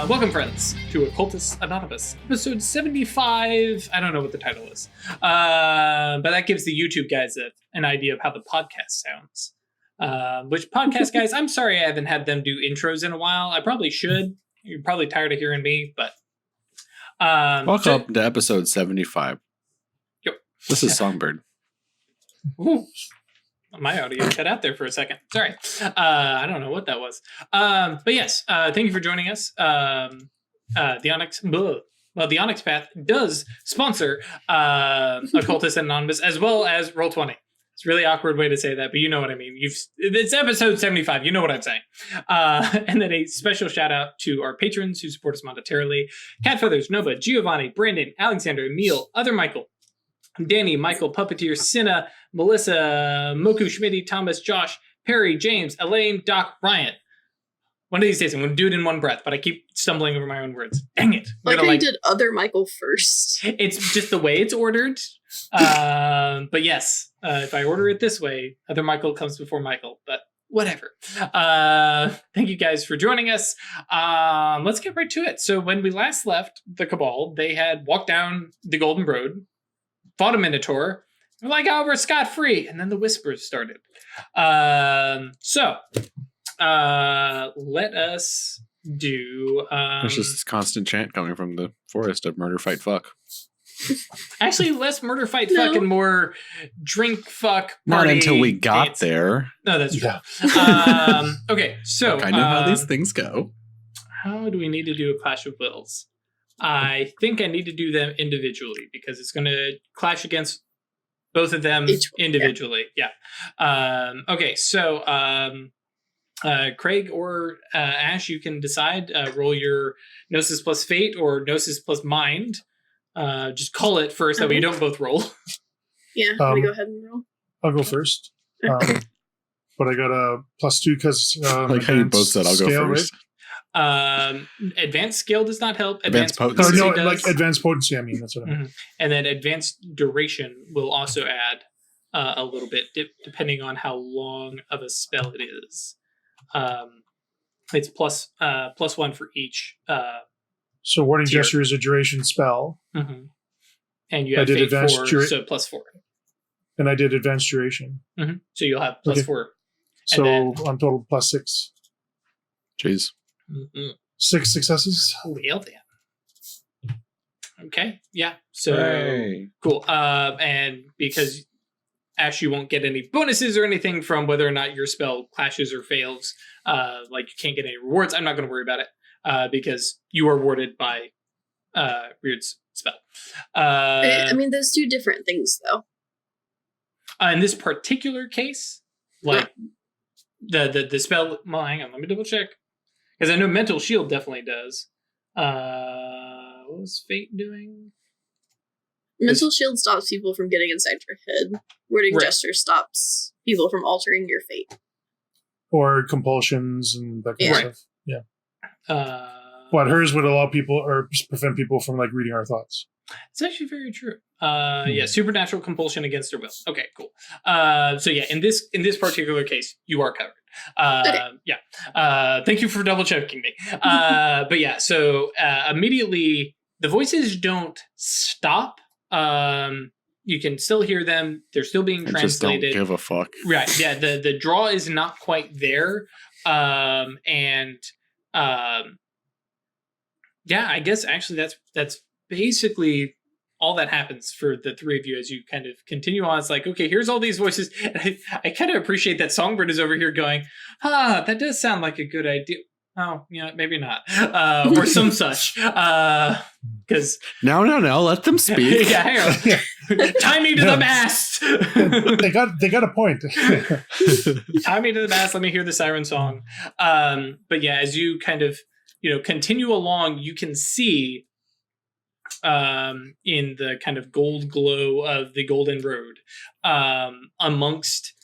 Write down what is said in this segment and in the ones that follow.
Welcome, friends, to Occultists Anonymous, episode 75. I don't know what the title is, but that gives the YouTube guys an idea of how the podcast sounds. Which podcast guys, I'm sorry I haven't had them do intros in a while. I probably should. You're probably tired of hearing me, but... Welcome to episode 75. Yep. This is Songbird. Ooh. My audio cut out there for a second. Sorry. I don't know what that was. But yes, thank you for joining us. The Onyx Path does sponsor Occultists Anonymous as well as Roll20. It's a really awkward way to say that, but you know what I mean. It's episode 75. You know what I'm saying. And then a special shout out to our patrons who support us monetarily. Cat Feathers, Nova, Giovanni, Brandon, Alexander, Emil, Other Michael, Danny, Michael, Puppeteer, Cinna, Melissa, Moku, Schmitty, Thomas, Josh, Perry, James, Elaine, Doc, Ryan. One of these days I'm going to do it in one breath, but I keep stumbling over my own words. Dang it. Like how you did Other Michael first. It's just the way it's ordered. But yes, if I order it this way, Other Michael comes before Michael, but whatever. Thank you guys for joining us. Let's get right to it. So when we last left the Cabal, they had walked down the Golden Road, fought a Minotaur. We're like, oh, we're scot-free. And then the whispers started. So let us do... There's just this constant chant coming from the forest of murder, fight, fuck. Actually, less murder, fight, fuck, and more drink, fuck, Not party, until we got dance. there. No, that's true. Okay, so... I know how these things go. How do we need to do a Clash of Wills? I think I need to do them individually because it's going to clash against both of them individually. Yeah. Okay, so Craig or Ash, you can decide. Roll your Gnosis plus Fate or Gnosis plus Mind. Just call it first, that way you don't both roll. Yeah, let me go ahead and roll. I'll go first. But I got a +2 because like how you both said I'll go first. Right? Advanced skill does not help. Advanced potency. No, does. like advanced potency. I mean, that's what I mean. And then advanced duration will also add a little bit, depending on how long of a spell it is. It's plus 1 for each. So warding tier. gesture is a duration spell. Mm-hmm. And you have I did Fate 4, so +4. And I did advanced duration. Mm-hmm. So you'll have +4. So then, on total +6. Jeez. 6 successes. Hell yeah. Okay. Yeah. So Hey. cool. And because Ash, you won't get any bonuses or anything from whether or not your spell clashes or fails. Like you can't get any rewards. I'm not going to worry about it because you are warded by Weird's spell. I mean, those two different things, though. In this particular case, like the spell. Well, hang on. Let me double check. Because I know Mental Shield definitely does. What was Fate doing? Mental Shield stops people from getting inside your head. Wording Gesture stops people from altering your fate. Or compulsions and that kind of stuff. Yeah. But hers would allow people or prevent people from like reading our thoughts. It's actually very true. Yeah, supernatural compulsion against their will. Okay, cool. So yeah, in this particular case, you are covered. Yeah. Thank you for double checking me. But yeah, so immediately the voices don't stop. You can still hear them. They're still being translated. Just don't give a fuck. Right. Yeah. The draw is not quite there. Yeah, I guess actually that's basically all that happens for the three of you as you kind of continue on. It's like, okay, here's all these voices. And I kind of appreciate that Songbird is over here going, that does sound like a good idea. Oh, yeah, maybe not. Or some such. Because No, let them speak. yeah, hang on. Tie me to the mast. they got a point. Tie me to the mast. Let me hear the siren song. But yeah, as you kind of, continue along, you can see in the kind of gold glow of the Golden Road, amongst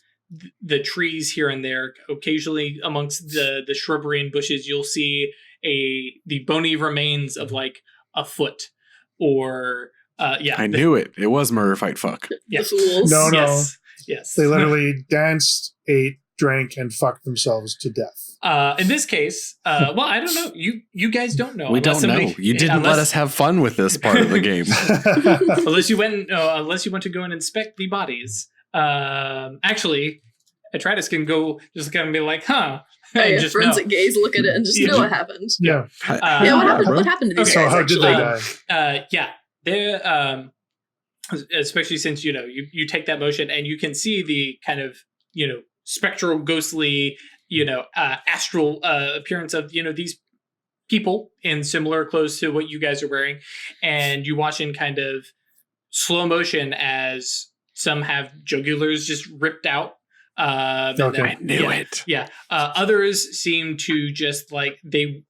the trees here and there, occasionally amongst the shrubbery and bushes, you'll see the bony remains of like a foot or I knew it. It was murder, fight, fuck. Yeah. The fools. No. Yes. They literally danced, ate, drank and fucked themselves to death. In this case, well, I don't know. You guys don't know. We don't know. You didn't let us have fun with this part of the game. unless you went to go and inspect the bodies. Actually, Atreides can go just kind of be like, huh. And just forensic gaze, look at it, and just know what happened. Yeah. What happened to these guys? So how did they die? Yeah, they're especially since you take that motion and you can see the kind of spectral, ghostly, astral appearance of these people in similar clothes to what you guys are wearing, and you watch in kind of slow motion as some have jugulars just ripped out. Okay. I knew it. Yeah. Others seem to just like they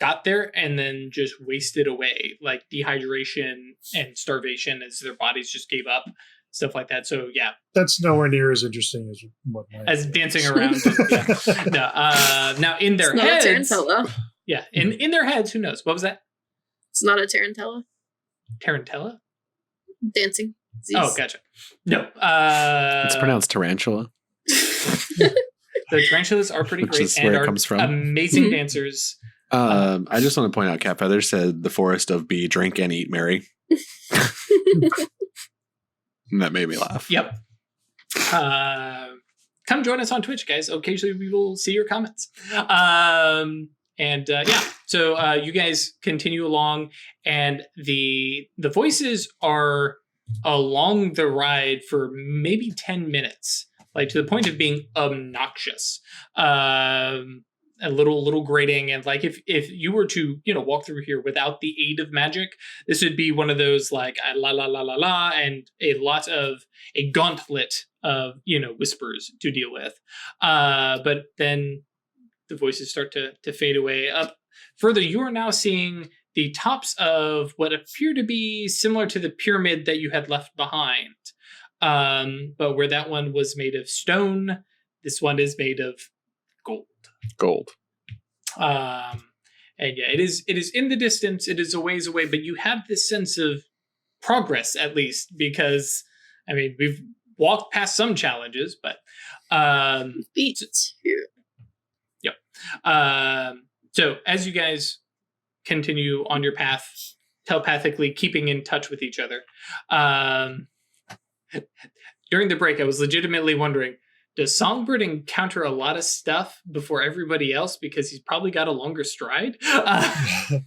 got there and then just wasted away, like dehydration and starvation as their bodies just gave up, stuff like that. So yeah, that's nowhere near as interesting as what as dancing around. Now in their heads, not a tarantella. Yeah, in their heads, who knows? What was that? It's not a tarantella. Tarantella? Dancing. Disease. Oh, gotcha. No. It's pronounced tarantula. The tarantulas are pretty Which great is and where it are comes from. amazing dancers. I just want to point out, Cat Feather said the forest of be drink and eat merry. And that made me laugh. Yep. Come join us on Twitch, guys. Occasionally we will see your comments. So you guys continue along, and the voices are along the ride for maybe 10 minutes, like to the point of being obnoxious. A little grating, and like if you were to walk through here without the aid of magic, this would be one of those like la la la la la, and a gauntlet of whispers to deal with. But then the voices start to fade away. Up further, you are now seeing the tops of what appear to be similar to the pyramid that you had left behind. But where that one was made of stone, this one is made of gold. And yeah, it is in the distance. It is a ways away, but you have this sense of progress, at least, because I mean we've walked past some challenges, but beat here. Yep. So as you guys continue on your path, telepathically keeping in touch with each other, during the break, I was legitimately wondering, does Songbird encounter a lot of stuff before everybody else because he's probably got a longer stride? But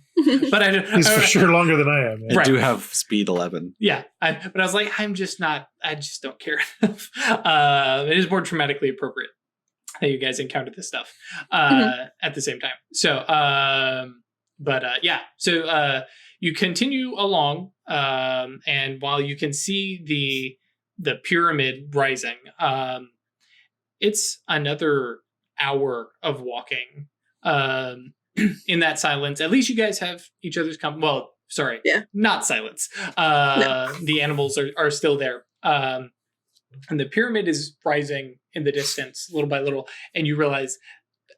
he's for sure longer than I am. I do have speed 11. Yeah, but I was like, I just don't care enough. It is more traumatically appropriate that you guys encountered this stuff at the same time. So, So you continue along, and while you can see the pyramid rising, it's another hour of walking. In that silence, at least you guys have each other's company. Well, sorry, not silence. No. The animals are still there. And the pyramid is rising in the distance little by little, and you realize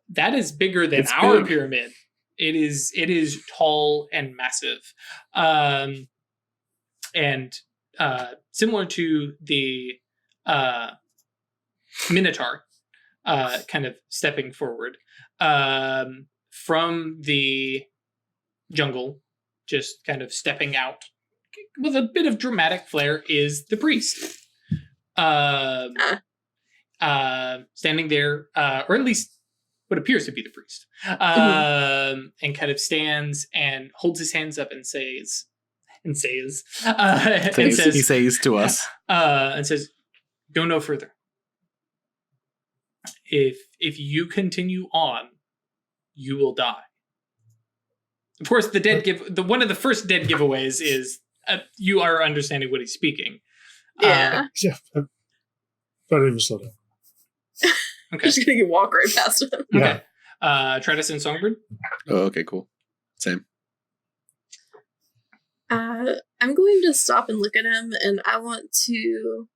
that is bigger than our pyramid. It is tall and massive, and similar to the Minotaur, kind of stepping forward from the jungle, just kind of stepping out with a bit of dramatic flair, is the priest. Standing there, or at least what appears to be the priest, and kind of stands and holds his hands up and says, he says to us, and says, "Go no further. If you continue on, you will die." Of course, one of the first dead giveaways is you are understanding what he's speaking. Yeah. Don't even slow down. Okay. Just gonna walk right past him. Okay. Try to send Songbird. Oh, okay, cool. Same. I'm going to stop and look at him, and I want to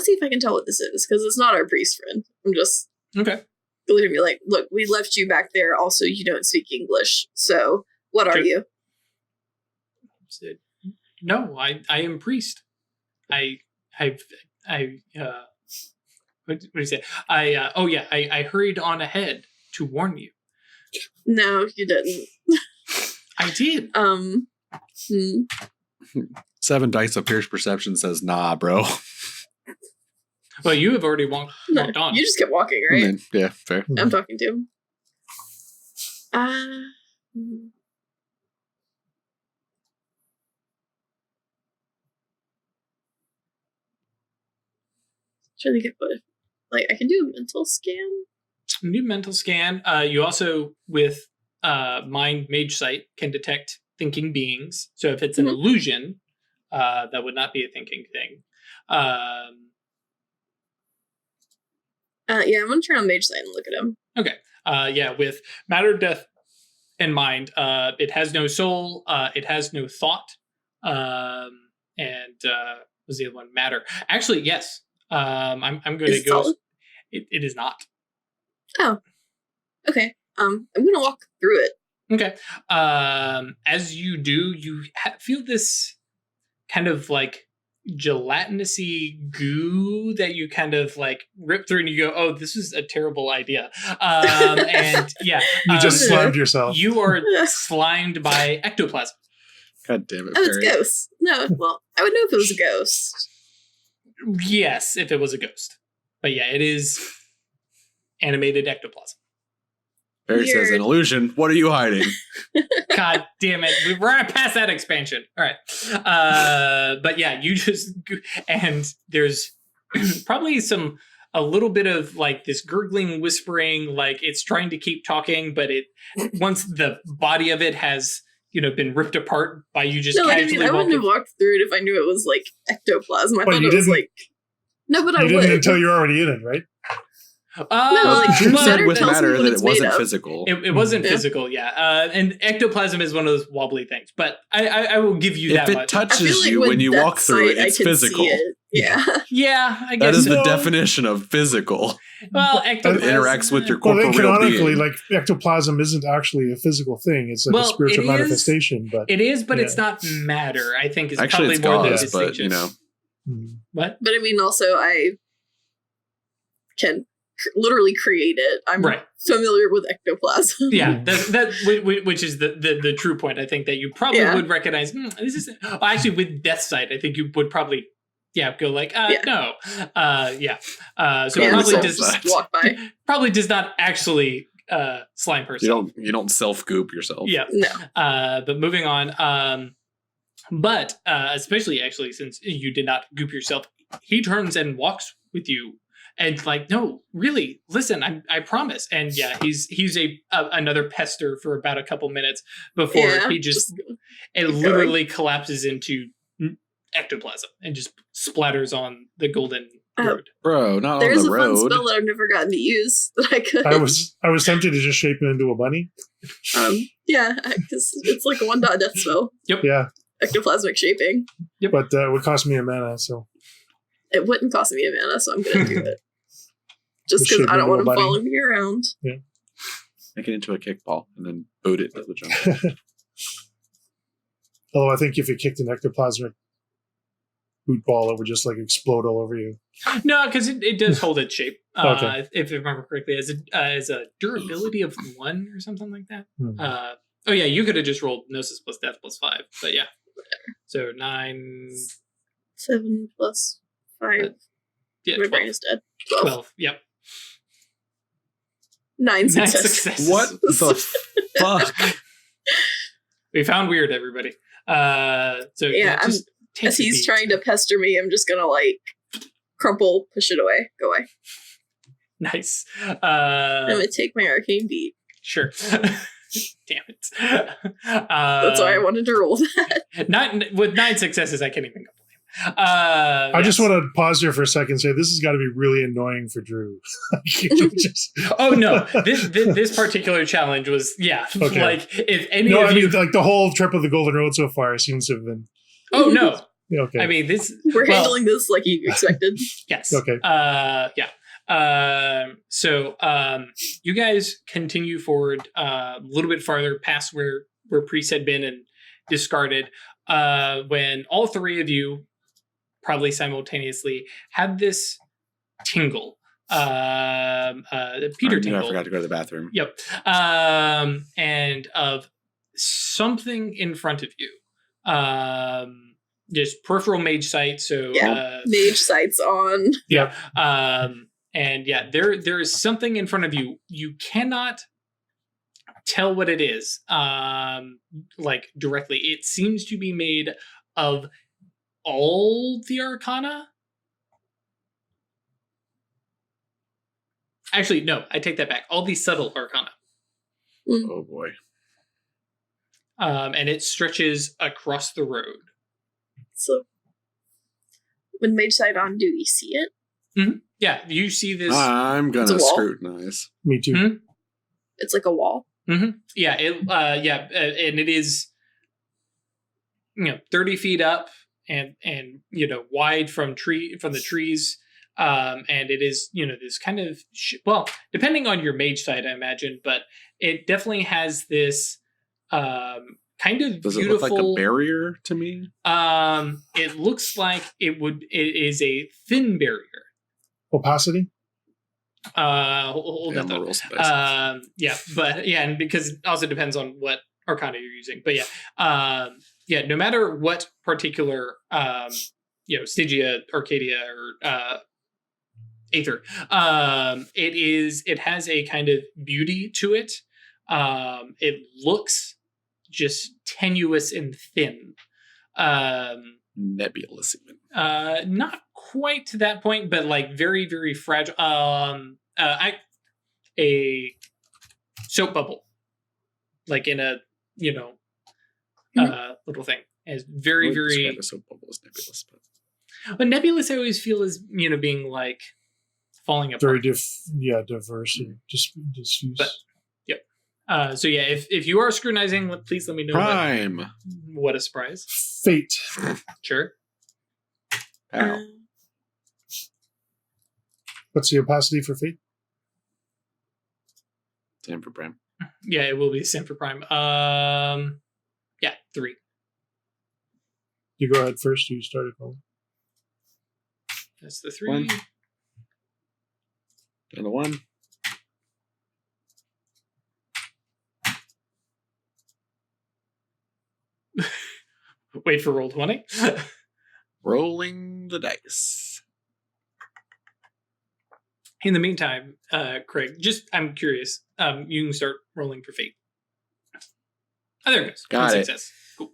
see if I can tell what this is, because it's not our priest friend. I'm just okay. Going to be like, look, we left you back there. Also, you don't speak English, so what are you? No, I am priest. What do you say? I hurried on ahead to warn you. No, you didn't. I did. 7 dice of Pierce Perception says, nah, bro. Well, you have already walked on. You just kept walking, right? Yeah, fair. I'm talking to him. Trying to get what, like, I can do a mental scan. New mental scan. You also, with Mind Mage Sight, can detect thinking beings. So if it's an illusion, that would not be a thinking thing. Yeah, I'm gonna turn on Mage Sight and look at him. Okay. With matter, death, and mind, it has no soul. It has no thought. And was the other one matter? Actually, yes. I'm going to go. Solid? It is not. Oh, okay. I'm gonna walk through it. Okay. As you do, you feel this kind of like gelatinousy goo that you kind of like rip through, and you go, "Oh, this is a terrible idea." And yeah, you just slimed yourself. You are slimed by ectoplasm. God damn it! Oh, it's ghosts. No, well, I would know if it was a ghost. Yes, if it was a ghost. But yeah, it is animated ectoplasm. Barry says, an illusion. What are you hiding? God damn it. We're going to pass that expansion. All right. But yeah, you just... And there's probably a little bit of like this gurgling, whispering, like it's trying to keep talking, but once the body of it has... been ripped apart by you just casually I wouldn't have walked through it if I knew it was like ectoplasm. I thought it was like... No, but I would. You didn't until you're already in it, right? Drew said with tells me matter what that it's it wasn't made of. physical. It wasn't physical, yeah. And ectoplasm is one of those wobbly things, but I will give you that If it much. touches you when you walk through it, it's physical. Yeah. Yeah, I guess that is so. the definition of physical. Well, It ectoplasm interacts with your Well, then corporeal canonically, being. like ectoplasm isn't actually a physical thing; it's like a spiritual manifestation. But it is, but it's not matter. I think is actually probably it's more the gauze, distinction. but What? But I mean, also, I can literally create it. I'm familiar with ectoplasm. Yeah, which is the true point. I think that you probably would recognize. This is actually with Death Sight. I think you would probably go like no. So probably just walk by. Probably does not actually slime person. You don't self goop yourself. Yeah. No. But moving on. But especially actually since you did not goop yourself, he turns and walks with you. And like, no, really, listen, I promise. And yeah, he's another pester for about a couple minutes before he it literally collapses into ectoplasm and just splatters on the golden road. Bro, not There's on the road. There's a fun spell that I've never gotten to use that I could. I was tempted to just shape it into a bunny. Yeah, because it's like a 1-dot death spell. Yep. Yeah. Ectoplasmic shaping. Yep. But it would cost me a mana, so. It wouldn't cost me a mana, so I'm going to do it. Just because I don't want him following me around. Yeah. Make it into a kickball and then boot it to the jungle. Although I think if you kicked an ectoplasmic boot ball, it would just like explode all over you. No, because it does hold its shape. Okay. If I remember correctly, as a durability of 1 or something like that. Hmm. You could have just rolled Gnosis plus Death plus 5, but yeah. So 9... 7 plus 5. Yeah, My 12. brain is dead. 12. Yep. 9 successes. successes. What the fuck? We found weird, everybody. So Yeah, just take as a he's beat. trying to pester me, I'm just gonna like crumple, push it away, go away. Nice. I'm gonna take my arcane beat. Sure. Damn it. That's why I wanted to roll that. Not with 9 successes, I can't even complain. I just want to pause here for a second and say this has got to be really annoying for Drew. Oh no, this particular challenge was Okay. like if any of you like the whole trip of the Golden Road so far seems to have been. Oh no. Yeah, okay. I mean this We're handling this like you expected. Yes. Okay. So you guys continue forward a little bit farther past where Priest had been and discarded when all three of you probably simultaneously had this tingle Peter I Temple. forgot to go to the bathroom. Yep. And of something in front of you. Just peripheral mage sight. So mage sight's on. Yeah. And yeah, there is something in front of you. You cannot tell what it is. Like directly. It seems to be made of all the arcana. Actually, no, I take that back. All the subtle arcana. Oh boy. And it stretches across the road. So, when mage sight on, do we see it? Mm-hmm. Yeah, you see this. I'm gonna scrutinize. Me too. Mm-hmm. It's like a wall. Mm-hmm. Yeah, and it is, 30 feet up and wide from the trees. And it is, this kind of, depending on your mage side, I imagine, but it definitely has this kind of Does beautiful. it look like a barrier to me? It looks like it is a thin barrier. Opacity? Hold Yeah, on. I'm roll some dice. And because it also depends on what arcana you're using. But no matter what particular, Stygia, Arcadia, or Aether, it has a kind of beauty to it. It looks just tenuous and thin. Nebulous even. Not quite to that point, but like very, very fragile. A soap bubble, like in a little thing. It's very, very. Describe a soap bubble as nebulous, But nebulous, I always feel is being like falling apart. Very diverse and diffuse. But if you are scrutinizing, please let me know. Prime. What a surprise! Fate. Sure. Ow. What's the opacity for fate? Same for Prime. Yeah, it will be the same for Prime. 3. You go ahead first. You started calling. That's the 3. 1. And a 1. Wait for roll 20. Rolling the dice. In the meantime, Craig, I'm curious. You can start rolling for fate. Oh, there it goes. Got One it. Success. Cool.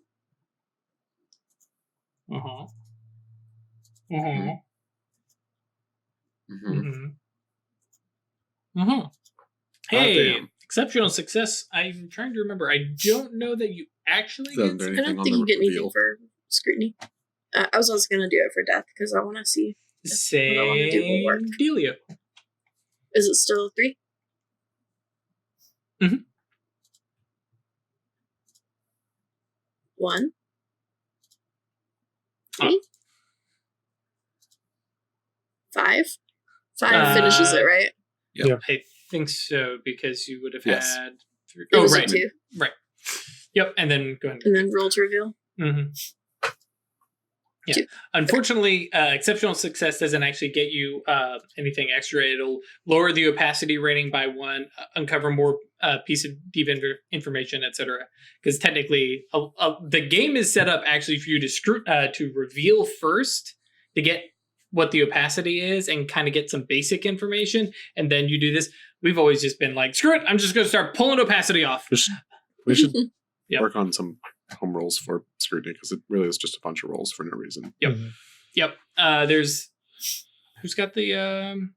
Uh-huh. Uh-huh. Mm-hmm. Mm-hmm. Hey, damn. exceptional success. I'm trying to remember. I don't know that you actually Doesn't get. do I anything don't on think the you get anything reveal. for scrutiny. I was also going to do it for death because I want to see. What I wanna do will work. Same dealio. Is it still 3? Mm-hmm. 1. 3. 5. 5 finishes it, right? I think so because you would have Yes. had 3. It was right. a 2. Right. Yep. And then go ahead. And then roll to reveal. Mm-hmm. Yeah. 2. Unfortunately, exceptional success doesn't actually get you anything extra. It'll lower the opacity rating by 1, uncover more piece of deep information, etc. Because technically, the game is set up actually for you to reveal first to get what the opacity is and kind of get some basic information, and then you do this. We've always just been like, screw it, I'm just going to start pulling opacity off. We should Yep. work on some home rolls for scrutiny because it really is just a bunch of rolls for no reason. Yep. Mhm. Yep. There's who's got the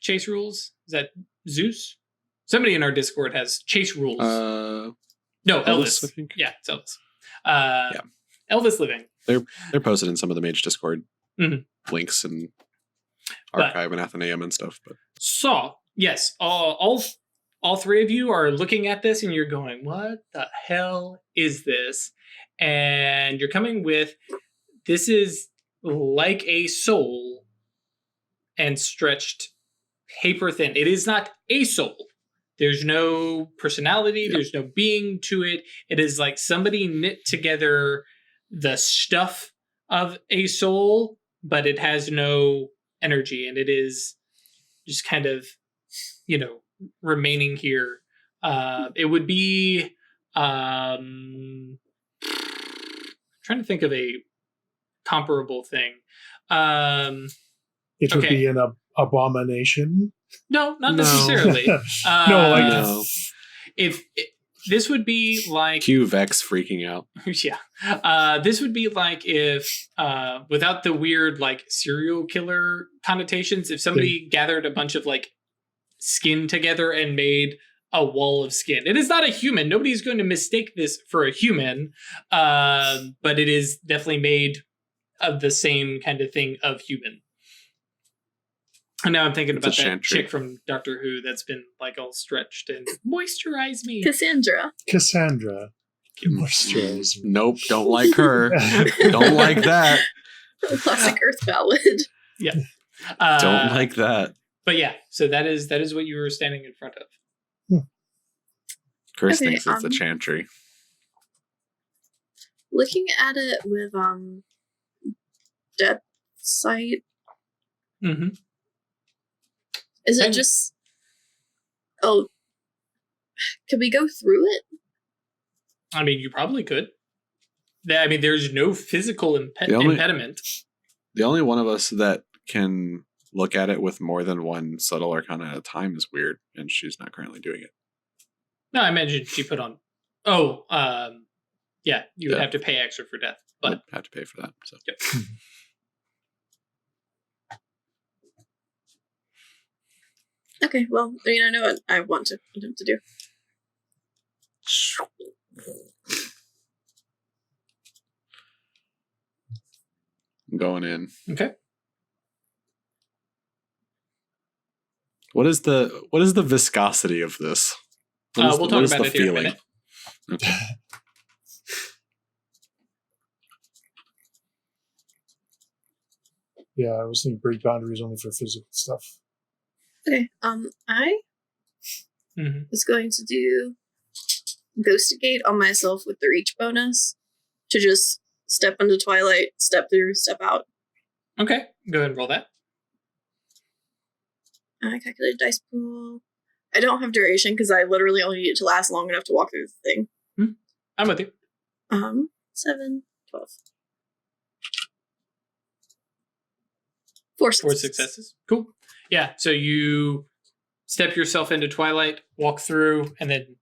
chase rules? Is that Zeus? Somebody in our Discord has chase rules. No, Elvis. I think. Yeah, it's Elvis. Elvis living. They're posted in some of the mage Discord Mhm. links and But- archive and Athenaeum and stuff. But So yes, all 3 of you are looking at this and you're going, what the hell is this? And you're coming with, this is like a soul and stretched paper thin. It is not a soul. There's no personality. Yep. There's no being to it. It is like somebody knit together the stuff of a soul, but it has no energy. And it is just kind of, remaining here. It would be trying to think of a comparable thing. It would be an abomination. No, not necessarily. No. If this would be like Q Vex freaking out. Yeah. This would be like if, without the weird like serial killer connotations, if somebody gathered a bunch of like skin together and made a wall of skin. It is not a human. Nobody's going to mistake this for a human, but it is definitely made of the same kind of thing of human. And now I'm thinking about that chick from Doctor Who that's been like all stretched and moisturize me. Cassandra. Moisturize me. Nope, don't like her. Don't like that. Classic Earth ballad. Yeah. Don't like that. But yeah, so that is what you were standing in front of. Chris thinks it's a chantry. Looking at it with depth sight. Mm-hmm. Is it just? Oh, could we go through it? I mean, you probably could. There's no physical impediment. The only one of us that can look at it with more than one subtle arcana at a time is weird, and she's not currently doing it. No, I imagine she put on. Yeah, you would have to pay extra for death, but I'd have to pay for that. So. Yep. Okay, well, I know what I want to attempt to do. I'm going in. Okay. What is the viscosity of this? We'll talk about it here in a minute. Okay. Yeah, I was thinking break boundaries only for physical stuff. Okay, I was going to do Ghostigate on myself with the reach bonus to just step into Twilight, step through, step out. Okay, go ahead and roll that. I calculated dice pool. I don't have duration because I literally only need it to last long enough to walk through the thing. I'm with you. 7, 12. 4 successes. 4 successes. Cool. Yeah, so you step yourself into Twilight, walk through, and then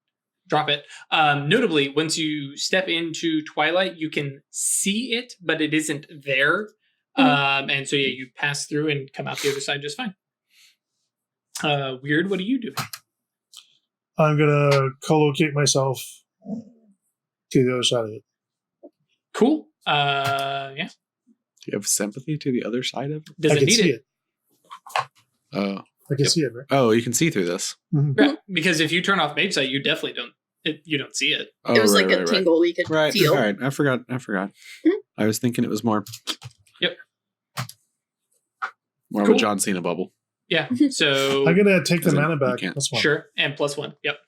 drop it. Notably, once you step into Twilight, you can see it, but it isn't there. And so, yeah, you pass through and come out the other side just fine. Weird, what are you doing? I'm going to collocate myself to the other side of it. Cool. Yeah. Do you have sympathy to the other side of it? Does it need it? Oh. I can see it, right? Oh, you can see through this. Mm-hmm. Yeah, because if you turn off Mage Sight, you definitely don't. You don't see it. Oh, it was like a tingle we could feel. All right, I forgot. I was thinking it was more. Yep. More of a John Cena bubble. Yeah. So I'm gonna take the mana back. Plus 1. Sure, and +1. Yep.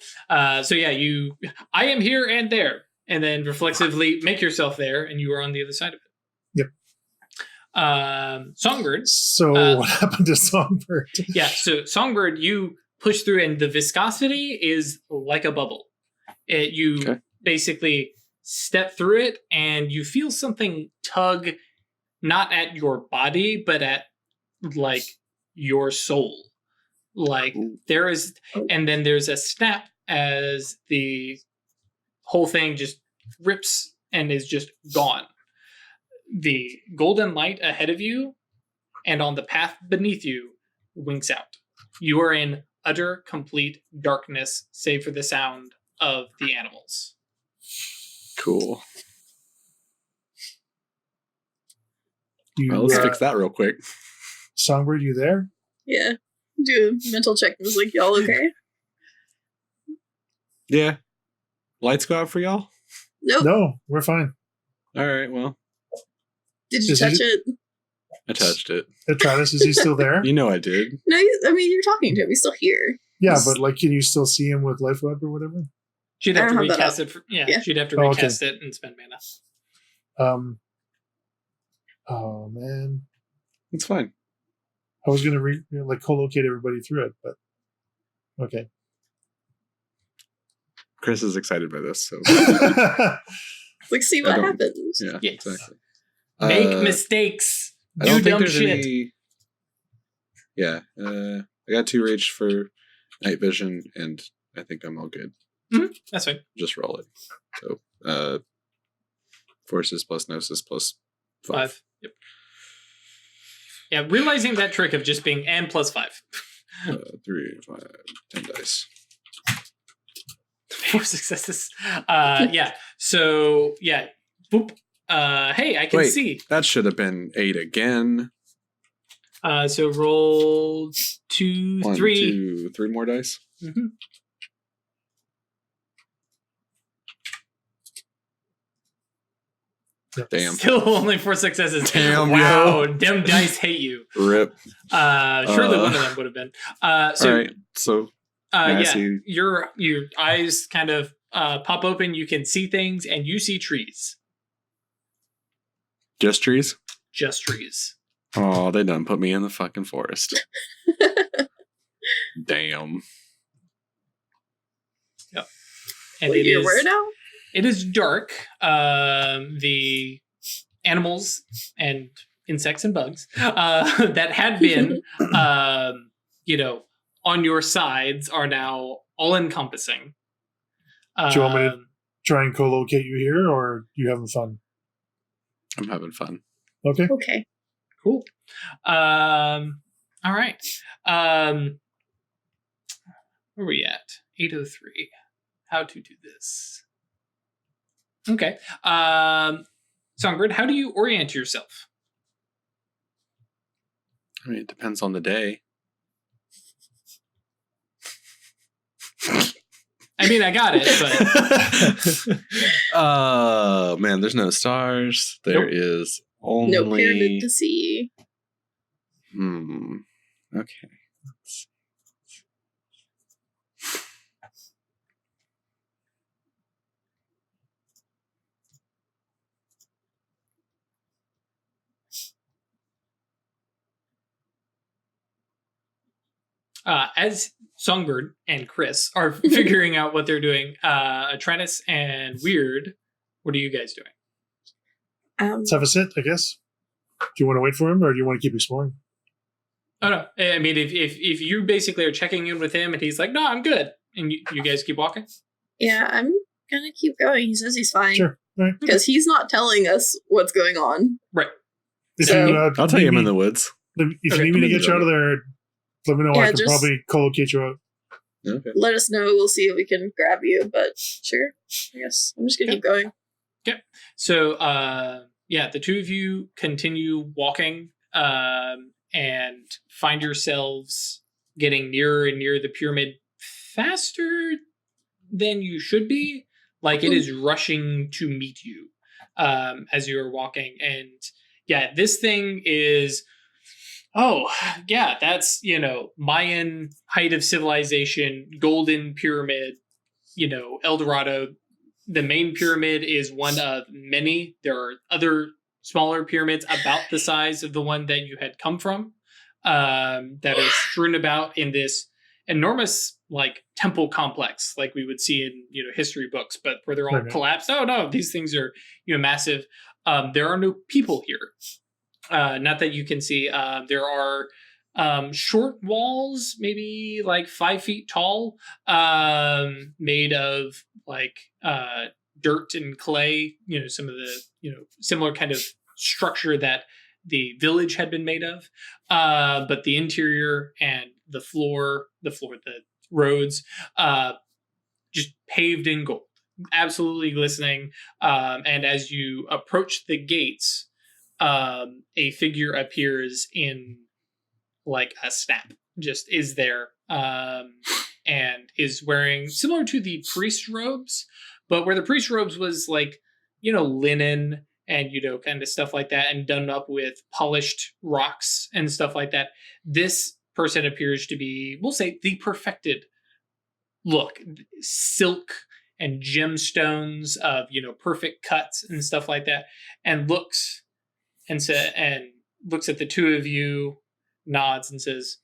So yeah, I am here and there, and then reflexively make yourself there, and you are on the other side of it. Yep. Songbird. So what happened to Songbird? Yeah. So Songbird, you push through, and the viscosity is like a bubble. You basically step through it, and you feel something tug, not at your body, but at like your soul. Like there is, and then there's a snap as the whole thing just rips and is just gone. The golden light ahead of you and on the path beneath you winks out. You are in utter, complete darkness, save for the sound of the animals. Cool. Well, let's fix that real quick. Songbird, you there? Yeah. Do a mental check. I was like, y'all okay? Yeah. Lights go out for y'all? Nope. No, we're fine. All right, well. Did you touch it? I touched it. Travis, is he still there? You know I did. No, you're talking to him. He's still here. Yeah, but like, can you still see him with Life Web or whatever? She'd have to recast it. She'd have to recast it and spend mana. Oh man, it's fine. I was gonna co-locate everybody through it, but okay. Chris is excited by this, so Like, see what happens. Yeah, Yes. exactly. Make mistakes. I don't Do think dumb there's shit. any. Yeah, I got 2 rage for night vision, and I think I'm all good. Mm-hmm. That's fine. Just roll it. So, forces plus gnosis plus 5. Yep. Yeah, realizing that trick of just being and plus 5. 3, 5, 10 dice. 4 successes. Yeah. So yeah. Boop. Hey, I can see. That should have been 8 again. So roll 2, 1, 3. 2, 3 more dice. Mm-hmm. Damn. Still only 4 successes. Damn, wow. yo. Them dice hate you. Rip. Surely one of them would have been. So, all right. So yeah, see. your eyes kind of pop open. You can see things, and you see trees. Just trees? Just trees. Oh, they done put me in the fucking forest. Damn. Yep. And Wait, you're where now? It is dark. The animals and insects and bugs that had been, on your sides are now all encompassing. Do you want me to try and co-locate you here, or are you having fun? I'm having fun. Okay. Okay. Cool. All right. Where are we at? 8:03. How to do this? Okay. Songbird, how do you orient yourself? I mean, it depends on the day. I mean, I got it, but Man, there's no stars. There Nope. is only No pyramid to see. Okay. as Songbird and Chris are figuring out what they're doing, Atreus and Weird, what are you guys doing? Let's have a sit, I guess. Do you want to wait for him, or do you want to keep exploring? Oh no! I mean, if you basically are checking in with him and he's like, "No, I'm good," and you guys keep walking. Yeah, I'm gonna keep going. He says he's fine. Sure. Right. Because he's not telling us what's going on. Right. If So- you, I'll tell you I'm in the woods. If you Okay, need me to get you out of there, let me know. Yeah, I can just- probably co-locate you out. Okay. Let us know. We'll see if we can grab you. But sure, I guess I'm just gonna keep going. So, the two of you continue walking and find yourselves getting nearer and nearer the pyramid faster than you should be. Like it is rushing to meet you as you are walking. And yeah, this thing is, that's, Mayan height of civilization, golden pyramid, El Dorado. The main pyramid is one of many. There are other smaller pyramids about the size of the one that you had come from that are strewn about in this enormous temple complex like we would see in history books, but where they're all collapsed. Oh no, these things are massive. There are no people here. Not that you can see. There are short walls, maybe 5 feet tall, made of dirt and clay, some of the, similar kind of structure that the village had been made of. But the interior and the roads, just paved in gold, absolutely glistening. And as you approach the gates, a figure appears in a snap, just is there, and is wearing similar to the priest robes, but where the priest robes was linen and kind of stuff like that, and done up with polished rocks and stuff like that. This person appears to be, we'll say, the perfected look, silk and gemstones of perfect cuts and stuff like that, and looks at the two of you nods and says,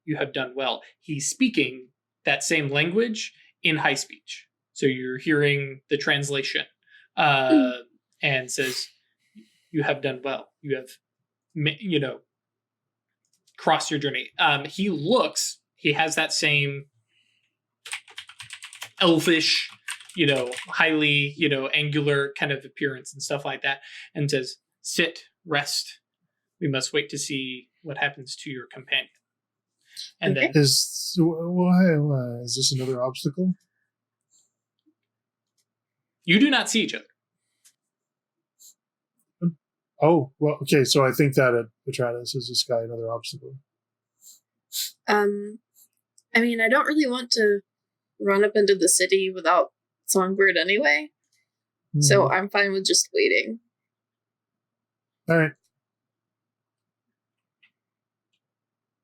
"You have done well." He's speaking that same language in high speech. So you're hearing the translation and says, "You have done well. You have, crossed your journey." He has that same elfish, highly, angular kind of appearance and stuff like that, and says, "Sit, rest. We must wait to see what happens to your companion." And then Is this another obstacle? you do not see each other. Oh, well, okay. So I think that Atratus is this guy another obstacle. I mean, I don't really want to run up into the city without Songbird anyway. Mm-hmm. So I'm fine with just waiting. All right.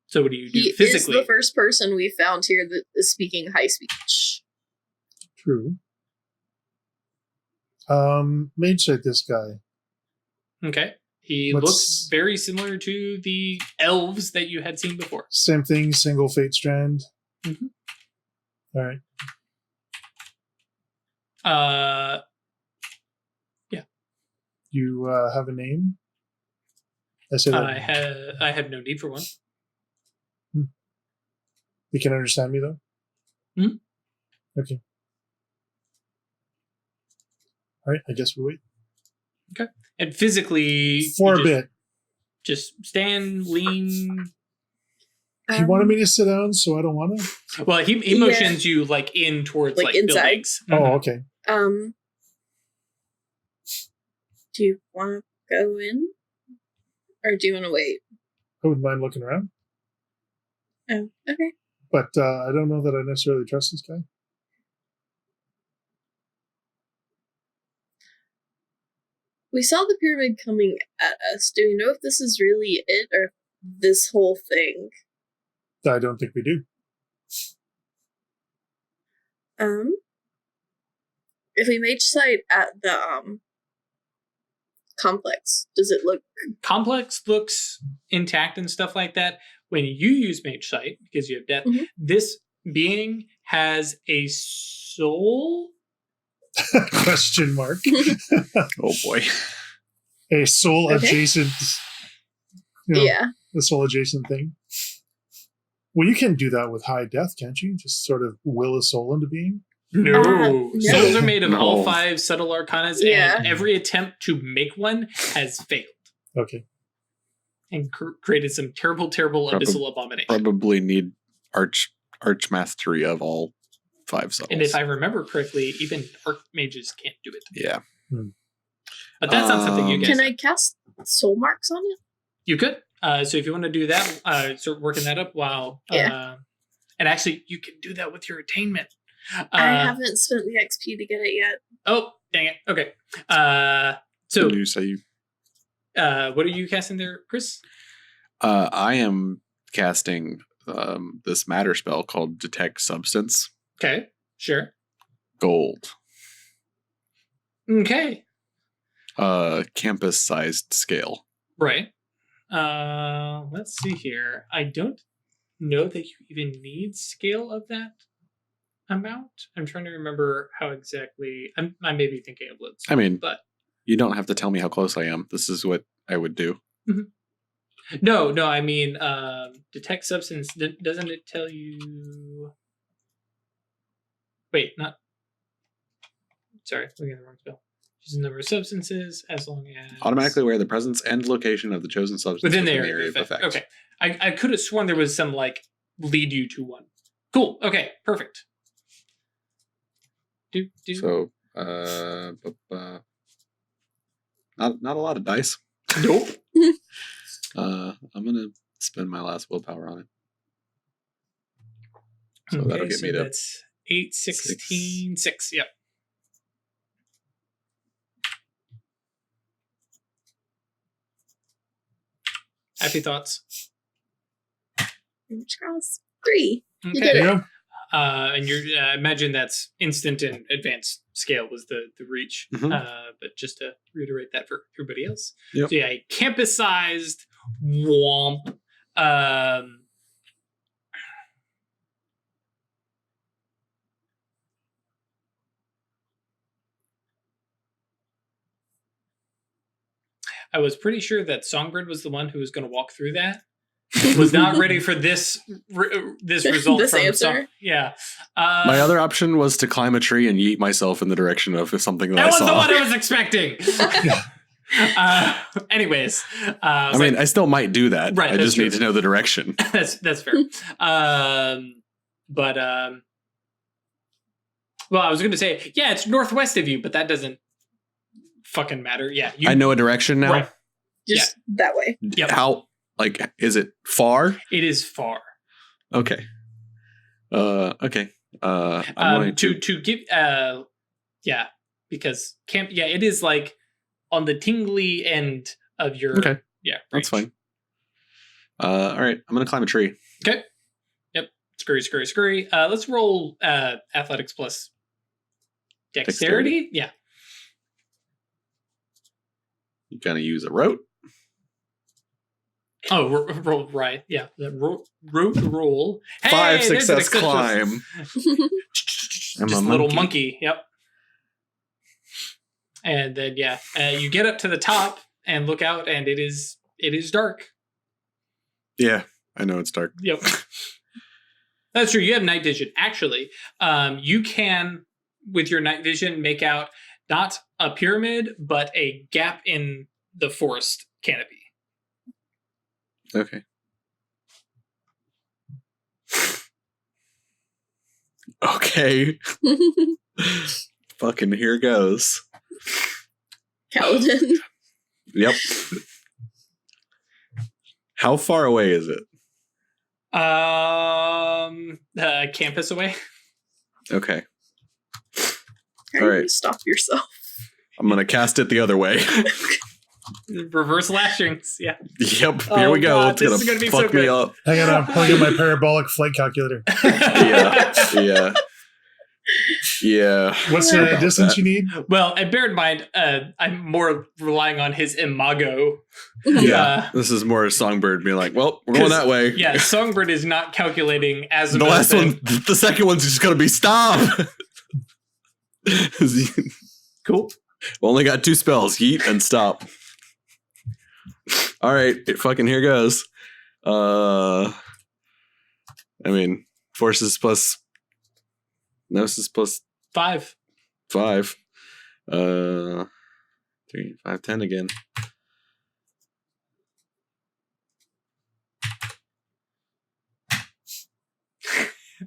So what do you do he physically? He is the first person we found here that is speaking high speech. True. Mage sight this guy. Okay. He looks very similar to the elves that you had seen before. Same thing, single fate strand. Mm-hmm. All right. Yeah. You have a name? I said I have no need for one. You can understand me though? Mm-hmm. Okay. All right, I guess we wait. Okay. And physically, for a bit. Just stand, lean. He wanted me to sit down, so I don't want to. Well, he motions you like in towards like inside. Buildings. Oh, okay. Do you want to go in, or do you want to wait? I wouldn't mind looking around. Oh, okay. But I don't know that I necessarily trust this guy. We saw the pyramid coming at us. Do we know if this is really it or this whole thing? I don't think we do. If we mage sight at the complex, does it look... Complex looks intact and stuff like that. When you use mage sight, because you have death, this being has a soul... Question mark. Oh boy. A soul adjacent. Yeah. The soul adjacent thing. Well, you can do that with high death, can't you? Just sort of will a soul into being? No. Souls are made of all 5 subtle arcanas, and every attempt to make one has failed. Okay. And created some terrible, abyssal abomination. Probably need arch mastery of all 5 subtles. And if I remember correctly, even archmages can't do it. Yeah. But that's not something you guys... Can I cast soul marks on it? You could. So if you want to do that, start working that up while... and actually, you can do that with your attainment. I haven't spent the XP to get it yet. Oh, dang it. Okay. So you say you... what are you casting there, Chris? I am casting this matter spell called Detect Substance. Okay, sure. Gold. Okay. Campus-sized scale. Right. Let's see here. I don't know that you even need scale of that amount. I'm trying to remember how exactly... I may be thinking of lids. I mean, but you don't have to tell me how close I am. This is what I would do. Mm-hmm. No, I mean, Detect Substance, doesn't it tell you... Wait, not... Sorry, looking at the wrong spell. Choose a number of substances as long as... Automatically aware of the presence and location of the chosen substance within the area of effect. Okay. I could have sworn there was some, like, lead you to one. Cool. Okay, perfect. So, not a lot of dice. Nope. I'm gonna spend my last willpower on it. So that'll get me to... That's 8, 16, 6. Yep. Happy thoughts. Charles, 3. Okay. You did it. And you're, I imagine that's instant and advanced scale was the reach. Mm-hmm. But just to reiterate that for everybody else. Yep. So yeah, a campus-sized womp I was pretty sure that Songbird was the one who was going to walk through that. Was not ready for this result This from answer? Yeah. My other option was to climb a tree and yeet myself in the direction of something that I was saw. the one I was expecting. Anyways, I mean, I still might do that. Right, I that's just true. need to know the direction. that's fair. But well, I was going to say, yeah, it's northwest of you, but that doesn't fucking matter. Yeah, I know a direction now. Right. Just that way. Yep. How? Like, is it far? It is far. Okay. Okay. I'm going to give yeah, because camp. Yeah, it is like on the tingly end of your. Okay. Yeah, That's range. fine. All right. I'm going to climb a tree. Okay. Yep. Scurry. Let's roll athletics plus dexterity. Yeah. You're going to use a rope. Oh, roll right. Yeah. The roll. Hey, 5 there's an success climb. Just a little monkey. Yep. And then you get up to the top and look out, and it is dark. Yeah, I know it's dark. Yep. That's true. You have night vision. Actually, you can, with your night vision, make out not a pyramid, but a gap in the forest canopy. Okay. Okay. Fucking here goes. Kaladin. Yep. How far away is it? Campus away. Okay. How All do right. you stop yourself? I'm gonna cast it the other way. Reverse lashings. Yeah. Yep. Here we go. God, It's gonna be fuck so me good. up. Hang on, I'm pulling out my parabolic flight calculator. Yeah. Yeah. What's the distance you need? Well, and bear in mind, I'm more relying on his imago. Yeah. This is more Songbird being like, well, we're going that way. Yeah, Songbird is not calculating as The last one, the second one's just gonna be stop. Cool. We only got 2 spells, yeet and stop. All right, fucking here goes. I mean, forces plus gnosis plus 5. 5. 3, 5, 10 again.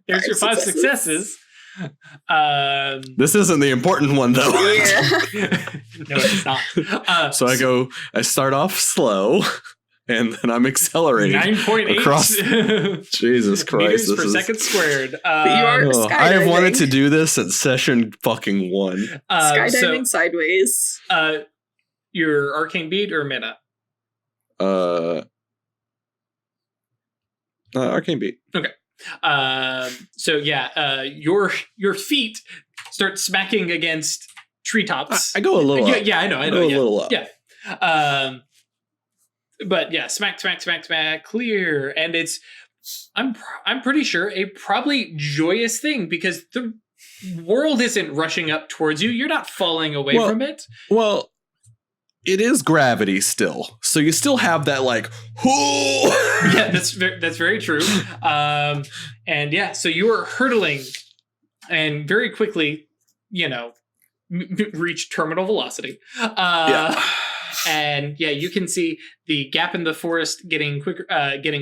There's your 5 successes. This isn't the important one though. Yeah. No, it's not. So I start off slow, and then I'm accelerating 9.8 across. Jesus Christ! meters per second squared. But you are I have wanted skydiving. to do this at session fucking 1. Skydiving sideways. Your arcane bead or mana? Arcane beat. Okay. Your feet start smacking against treetops. I go a little up. Yeah, I know. I go a little up. Yeah. But yeah, smack, clear, and it's I'm pretty sure a probably joyous thing because the world isn't rushing up towards you. You're not falling away from it. Well, it is gravity still, so you still have that like. Yeah, that's very true. And yeah, so you are hurtling, and very quickly, reach terminal velocity. And yeah, you can see the gap in the forest getting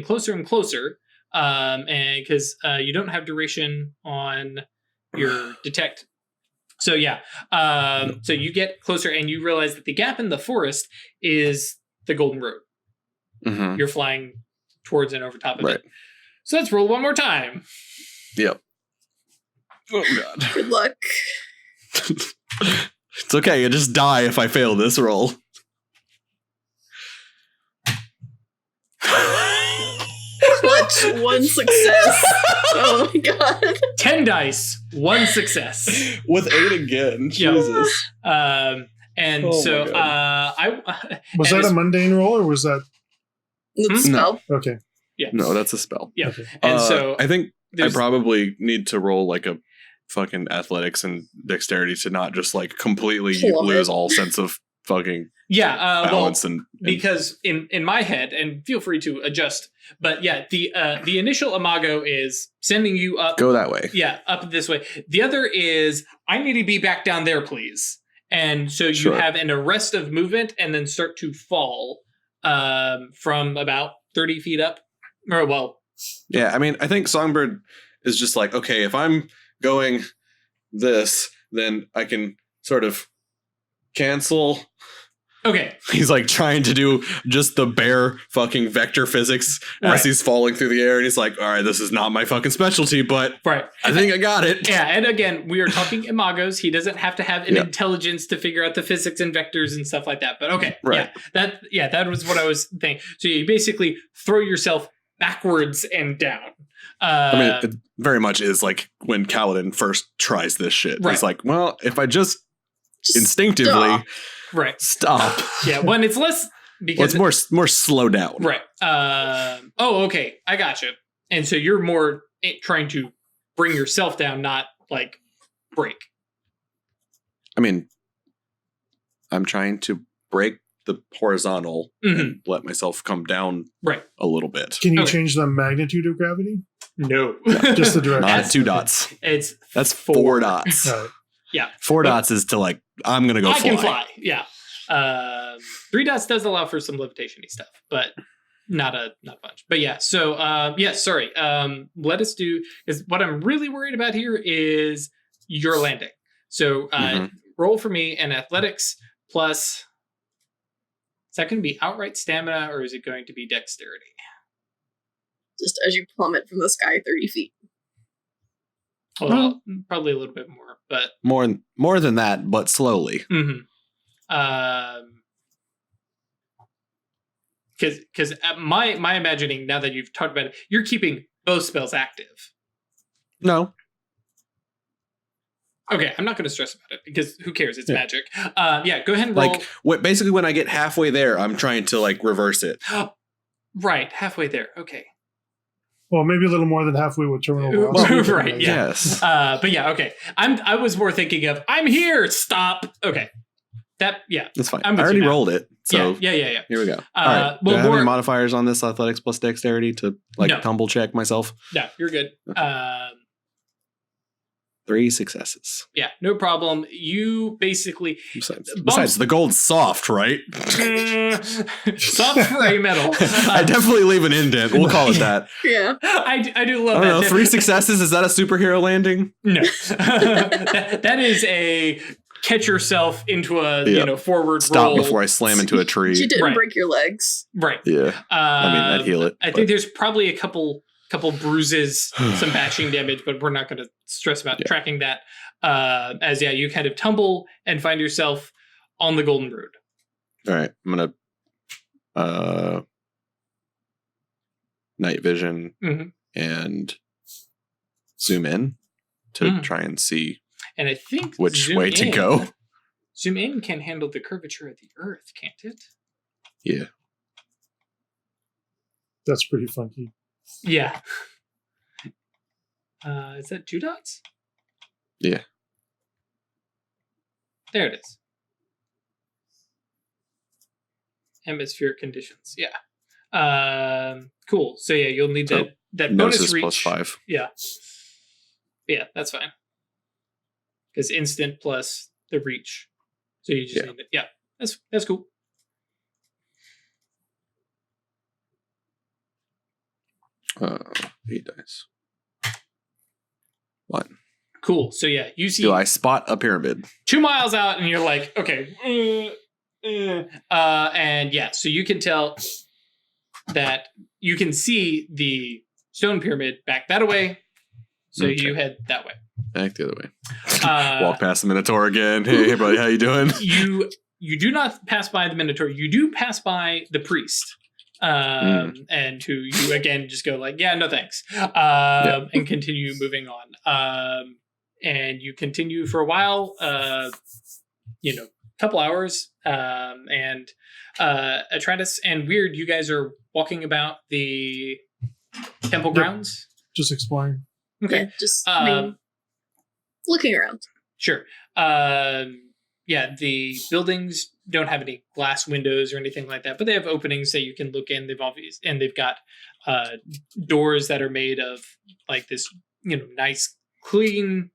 closer and closer. And because you don't have duration on your detect. So yeah, so you get closer and you realize that the gap in the forest is the Golden Road. Mm-hmm. You're flying towards and over top of Right. it. So let's roll one more time. Yep. Oh god. Good luck. It's okay. You just die if I fail this roll. Clutch, 1 success. Oh my god. 10 dice, 1 success. With 8 again. Jesus. And Oh so my I Was that a mundane roll or was that The spell. okay? Yeah. No, that's a spell. Yeah. And so I think I probably need to roll like a fucking athletics and dexterity to not just like completely lose all sense of fucking balance and because in my head, and feel free to adjust, but yeah, the initial imago is sending you up. Go that way. Yeah, up this way. The other is I need to be back down there, please. And so you have an arrest of movement and then start to fall from about 30 feet up. Or yeah, I mean, I think Songbird is just like, okay, if I'm going this, then I can sort of cancel. Okay. He's like trying to do just the bare fucking vector physics as he's falling through the air. And he's like, all right, this is not my fucking specialty, but I think I got it. Yeah. And again, we are talking imagos. He doesn't have to have an intelligence to figure out the physics and vectors and stuff like that. But okay. Right. Yeah. That was what I was thinking. So you basically throw yourself backwards and down. I mean, it very much is like when Kaladin first tries this shit. He's like, well, if I just instinctively stop. Yeah, when it's less because it's more slow down. Right. Okay. I gotcha. And so you're more trying to bring yourself down, not like break. I mean, I'm trying to break the horizontal and let myself come down a little bit. Can you change the magnitude of gravity? No. Just the direction. Not 2 dots. That's 4 dots. Right. Yeah. 4 dots is to like, I'm going to go I can fly. Yeah. 3 dots does allow for some levitation-y stuff, but not a bunch. But yeah, so sorry. Let us do, because what I'm really worried about here is your landing. So roll for me an athletics plus, is that going to be outright stamina or is it going to be dexterity? Just as you plummet from the sky 30 feet. Well, probably a little bit more, but more than that, but slowly. Because my imagining, now that you've talked about it, you're keeping both spells active. No. Okay, I'm not going to stress about it because who cares? It's magic. Go ahead and roll. Like, basically, when I get halfway there, I'm trying to like reverse it. Right, halfway there. Okay. Well, maybe a little more than halfway with terminal velocity. Right. Yeah. Yes. But yeah. Okay. I was more thinking of I'm here. Stop. Okay. That's fine. I already rolled it. So yeah. Here we go. All right. Do I have any modifiers on this athletics plus dexterity to tumble check myself? No, you're good. 3 successes. Yeah, no problem. You basically besides the gold's soft, right? Soft gray metal. I definitely leave an indent. We'll call it that. Yeah, I do love that. I don't know. 3 successes. Is that a superhero landing? No, that is a catch yourself into a forward stop roll. Before I slam into a tree. You didn't break your legs, right? Yeah. I mean, I'd heal it. I think there's probably a couple bruises, some batching damage, but we're not going to stress about tracking that. As you kind of tumble and find yourself on the Golden Road. All right, I'm gonna night vision and zoom in to try and see. And I think which way to go. Zoom in can handle the curvature of the Earth, can't it? Yeah, that's pretty funky. Yeah. Is that 2 dots? Yeah. There it is. Hemispheric conditions. Yeah. Cool. So yeah, you'll need that bonus reach. Plus 5. Yeah. Yeah, that's fine. Because instant plus the reach. So you just need it. Yeah. That's cool. Eight dice. 1. Cool. So yeah, you see. Do I spot a pyramid? 2 miles out, and you're like, okay. And yeah, so you can tell that you can see the stone pyramid back that way. So you head that way. Back the other way. Walk past the Minotaur again. Hey, buddy, how you doing? You do not pass by the Minotaur. You do pass by the priest. And who you again just go like, yeah, no thanks, and continue moving on. And you continue for a while, couple hours, and Atreides and Weird, you guys are walking about the temple grounds? Just exploring. Okay. Yeah, just looking around. Sure. Yeah, the buildings don't have any glass windows or anything like that, but they have openings that you can look in. They've got doors that are made of like this, nice, clean,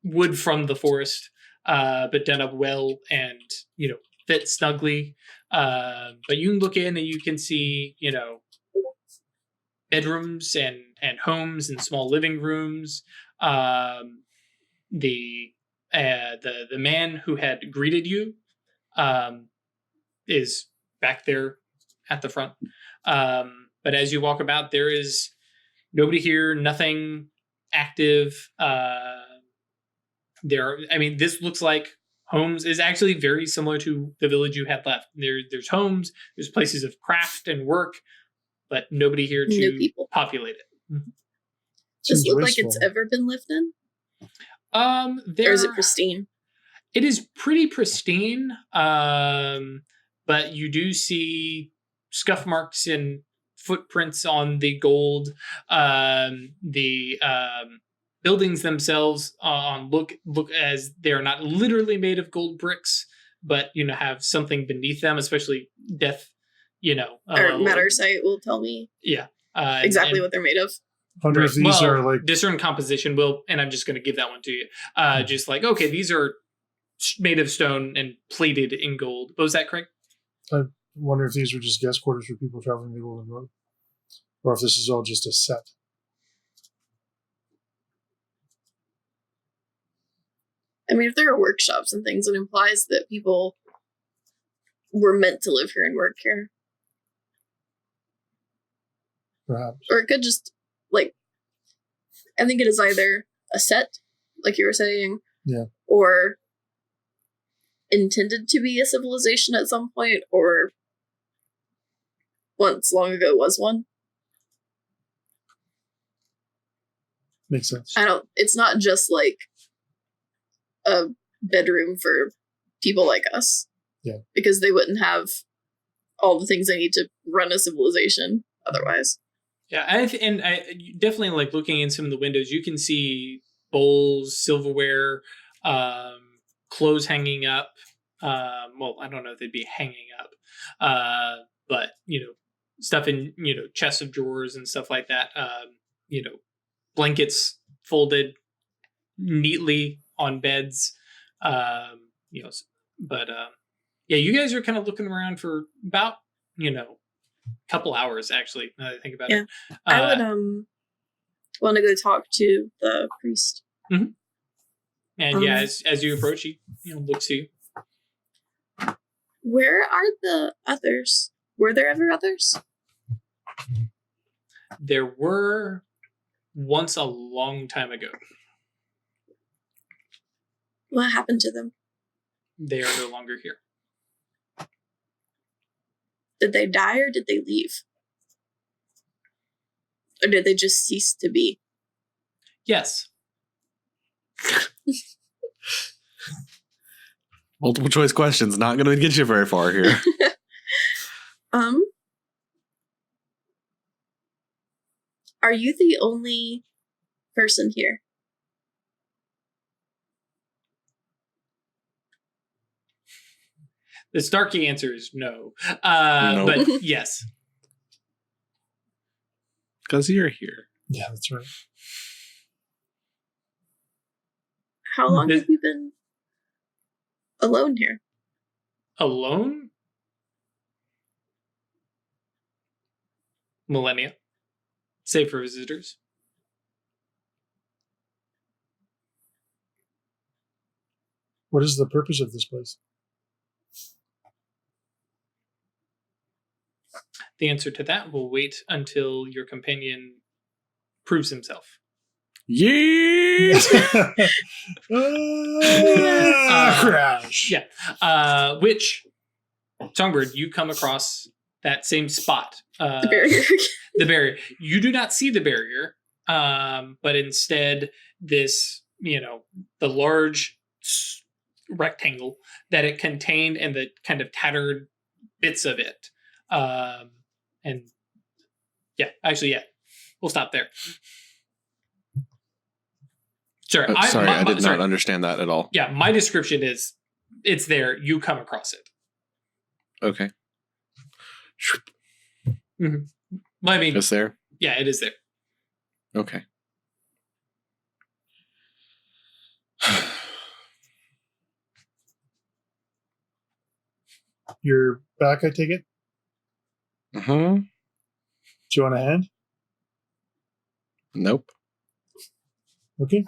wood from the forest, but done up well and fit snugly. But you can look in and you can see, bedrooms and homes and small living rooms. The man who had greeted you is back there at the front. But as you walk about, there is nobody here, nothing active. This looks like homes is actually very similar to the village you had left. There's homes, there's places of craft and work, but nobody here to populate it. Mm-hmm. Does it look like it's ever been lived in? Or is it pristine? It is pretty pristine, but you do see scuff marks and footprints on the gold. The buildings themselves look as they're not literally made of gold bricks, but have something beneath them, especially death. Or matter sight will tell me. Yeah, exactly what they're made of. I wonder if these are like discern composition will, and I'm just going to give that one to you. Just like, okay, these are made of stone and plated in gold. Was that correct? I wonder if these were just guest quarters for people traveling the Golden Road, or if this is all just a set. I mean, if there are workshops and things, it implies that people were meant to live here and work here. Perhaps. Or it could just, I think it is either a set, like you were saying, or intended to be a civilization at some point, or once long ago was one. Makes sense. It's not just like a bedroom for people like us. Yeah. Because they wouldn't have all the things they need to run a civilization otherwise. Yeah, I definitely like looking in some of the windows. You can see bowls, silverware, clothes hanging up. Well, I don't know if they'd be hanging up, but stuff in chests of drawers and stuff like that. Blankets folded neatly on beds. But yeah, you guys are kind of looking around for about couple hours, actually, now that I think about it. I would want to go talk to the priest. Mm-hmm. And as you approach, he looks to you. Where are the others? Were there ever others? There were once a long time ago. What happened to them? They are no longer here. Did they die or did they leave? Or did they just cease to be? Yes. Multiple choice questions, not going to get you very far here. Are you the only person here? The Starkey answer is no. No. But yes. Because you're here. Yeah, that's right. How long have you been alone here? Alone? Millennia. Save for visitors. What is the purpose of this place? The answer to that will wait until your companion proves himself. Yeah. Crash. Yeah. Which, Songbird, you come across that same spot. The barrier. The barrier. You do not see the barrier, but instead this, the large rectangle that it contained and the kind of tattered bits of it. And We'll stop there. Sorry, I did not understand that at all. Yeah, my description is it's there. You come across it. Okay. Mm-hmm. Well, I mean, it's there. Yeah, it is there. Okay. You're back, I take it? Uh-huh. Do you want a hand? Nope. Okay.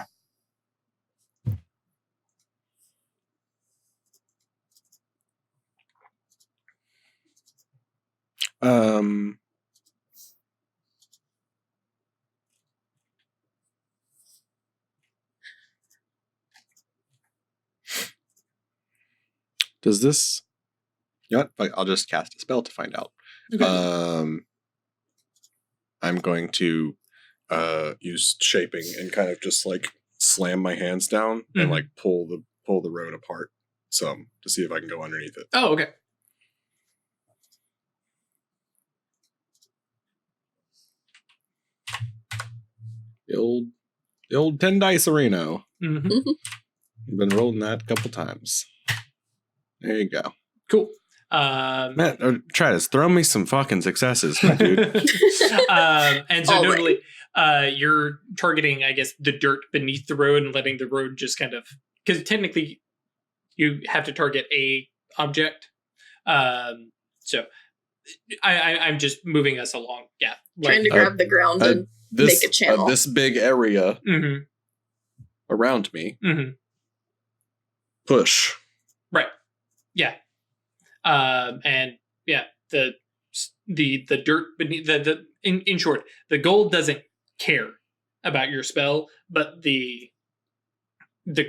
Does this... You know what? I'll just cast a spell to find out. Okay. I'm going to use shaping and kind of just like slam my hands down and like pull the road apart some to see if I can go underneath it. Oh, okay. The old 10 dice arena. Mm-hmm. I've been rolling that a couple times. There you go. Cool. Man, try this. Throw me some fucking successes, my dude. And so notably, you're targeting, I guess, the dirt beneath the road and letting the road just kind of... Because technically, you have to target a object. So I'm just moving us along. Yeah. Trying to grab the ground and make a channel. This big area around me. Mm-hmm. Push. Right. Yeah. And yeah, the dirt beneath in short, the gold doesn't care about your spell, but the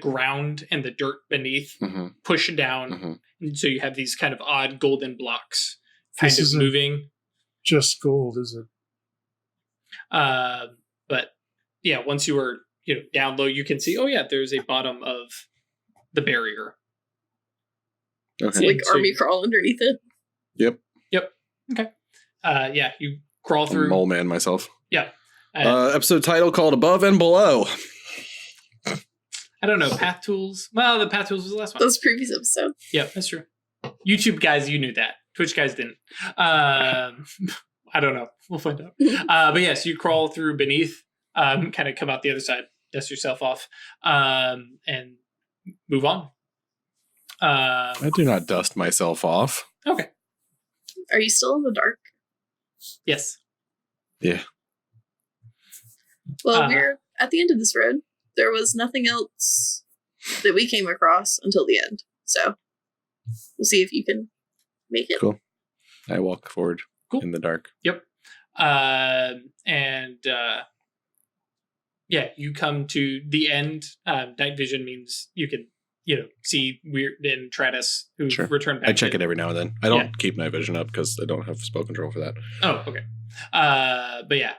ground and the dirt beneath push down, and so you have these kind of odd golden blocks kind of moving. Just gold, is it? But yeah, once you are down low, you can see. Oh yeah, there's a bottom of the barrier. Okay. Like army crawl underneath it. Yep. Okay. Yeah, you crawl through. Mole man myself. Yeah. Episode title called Above and Below. I don't know. Path tools. Well, the path tools was the last one. Those previous episodes. Yeah, that's true. YouTube guys, you knew that. Twitch guys didn't. I don't know. We'll find out. But yes, you crawl through beneath, kind of come out the other side, dust yourself off, and move on. I do not dust myself off. Okay. Are you still in the dark? Yes. Yeah. Well, we're at the end of this road. There was nothing else that we came across until the end. So we'll see if you can make it. Cool. I walk forward in the dark. Yep. Yeah, you come to the end. Night vision means you can see Weird and Tratus who return back. I check it every now and then. I don't keep night vision up because I don't have spell control for that. Oh, okay. But yeah,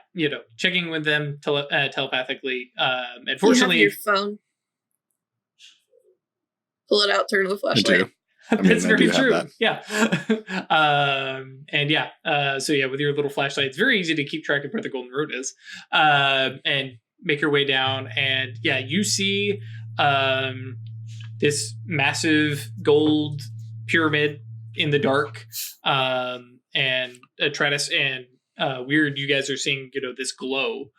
checking with them telepathically. Unfortunately, you have your phone. Pull it out, turn on the flashlight. That's very true. Yeah. And yeah. So yeah, with your little flashlight, it's very easy to keep track of where the Golden Road is. And make your way down, and yeah, you see this massive gold pyramid in the dark, and Tratus and Weird, you guys are seeing this glow.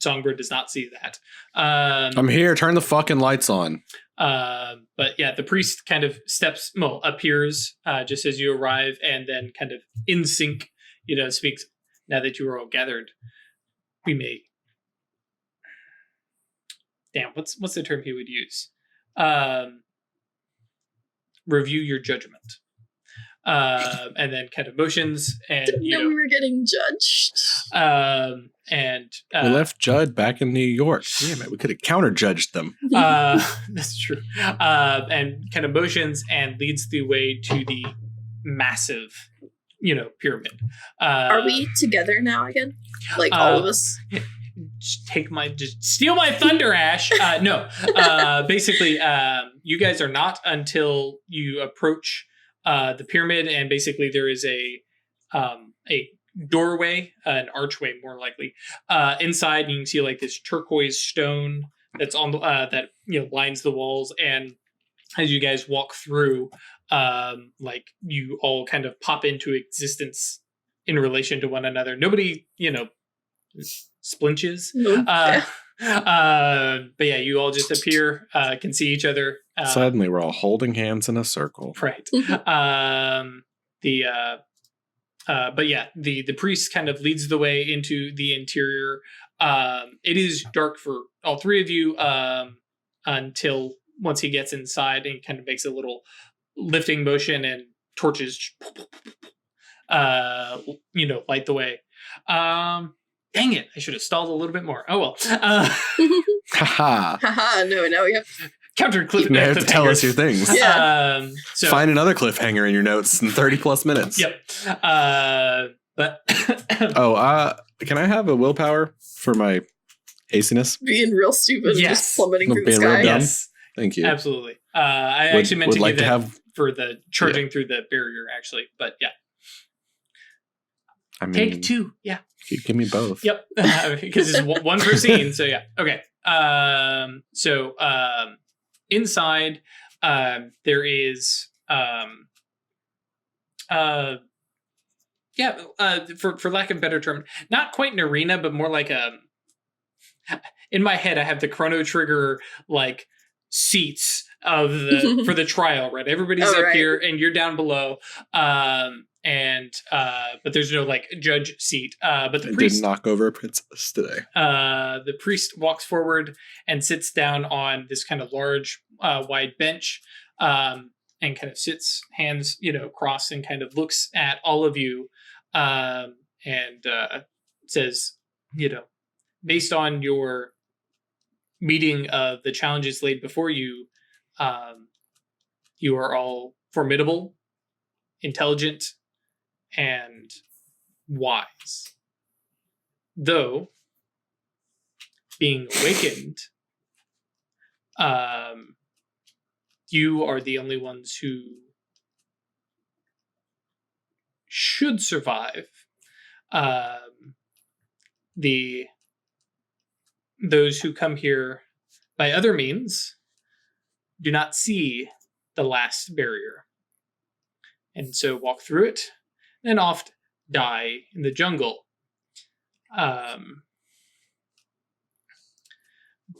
Songbird does not see that. I'm here. Turn the fucking lights on. But yeah, the priest kind of appears just as you arrive, and then kind of in sync, speaks. Now that you are all gathered, we may. Damn, what's the term he would use? Review your judgment. And then kind of motions, and didn't know we were getting judged. And we left Judd back in New York. Damn it, we could have counter-judged them. That's true. And kind of motions and leads the way to the massive, pyramid. Are we together now again? Like all of us? Just steal my thunder, Ash. No. Basically, you guys are not until you approach the pyramid, and basically there is a doorway, an archway more likely. Inside, you can see like this turquoise stone that's on the that lines the walls, and as you guys walk through, like you all kind of pop into existence in relation to one another. Nobody, splinches. But yeah, you all just appear, can see each other. Suddenly, we're all holding hands in a circle. Right. But yeah, the priest kind of leads the way into the interior. It is dark for all three of you until once he gets inside and kind of makes a little lifting motion and torches, light the way. Dang it! I should have stalled a little bit more. Oh well. Haha. Haha. No, now we have Counter cliff. You have to tell us your things. Yeah. So, find another cliffhanger in your notes in 30+ minutes. Yep. But can I have a willpower for my hastiness? being real stupid and Yes. just plummeting through the Being real sky. dumb. yes, Thank you. absolutely. I actually meant to like give to that have. for the charging through the barrier, actually. But yeah, I mean, take two. Yeah. give me both. Yep. Because it's one per scene. So yeah. Okay. Inside, there is for lack of a better term, not quite an arena, but more like a. In my head, I have the Chrono Trigger like seats of the for the trial. Right, everybody's up right. here, and you're down below. But there's no like judge seat. But the I priest did knock over a princess today. the priest walks forward and sits down on this kind of large, wide bench, and kind of sits, hands crossed, and kind of looks at all of you, and says, based on your meeting of the challenges laid before you, you are all formidable, intelligent, and wise. Though, being awakened, you are the only ones who should survive. Those who come here by other means do not see the last barrier, and so walk through it, and oft die in the jungle.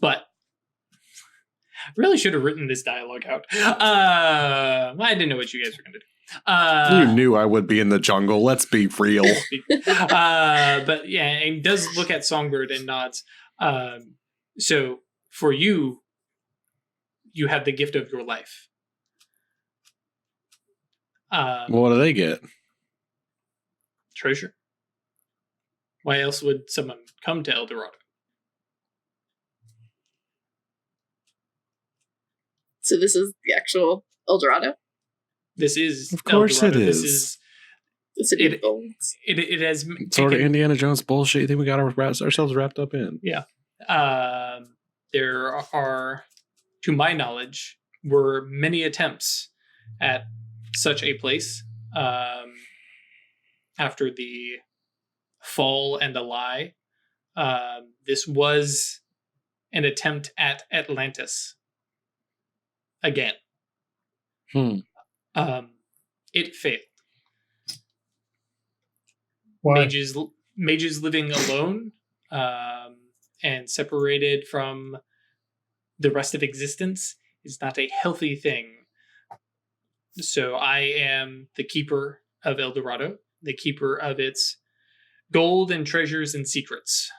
But really should have written this dialogue out. I didn't know what you guys were going to do. You knew I would be in the jungle. Let's be real. But yeah, he does look at Songbird and nods. So for you, you have the gift of your life. What do they get? Treasure. Why else would someone come to El Dorado? So this is the actual El Dorado? This is Of course El Dorado. it This is. is The City of Bones. it has Sort of taken- Indiana Jones bullshit you think we got ourselves wrapped up in. There are, to my knowledge, were many attempts at such a place after the fall and the lie. This was an attempt at Atlantis again. It failed. Why? Mages living alone and separated from the rest of existence is not a healthy thing. So I am the keeper of El Dorado, the keeper of its gold and treasures and secrets.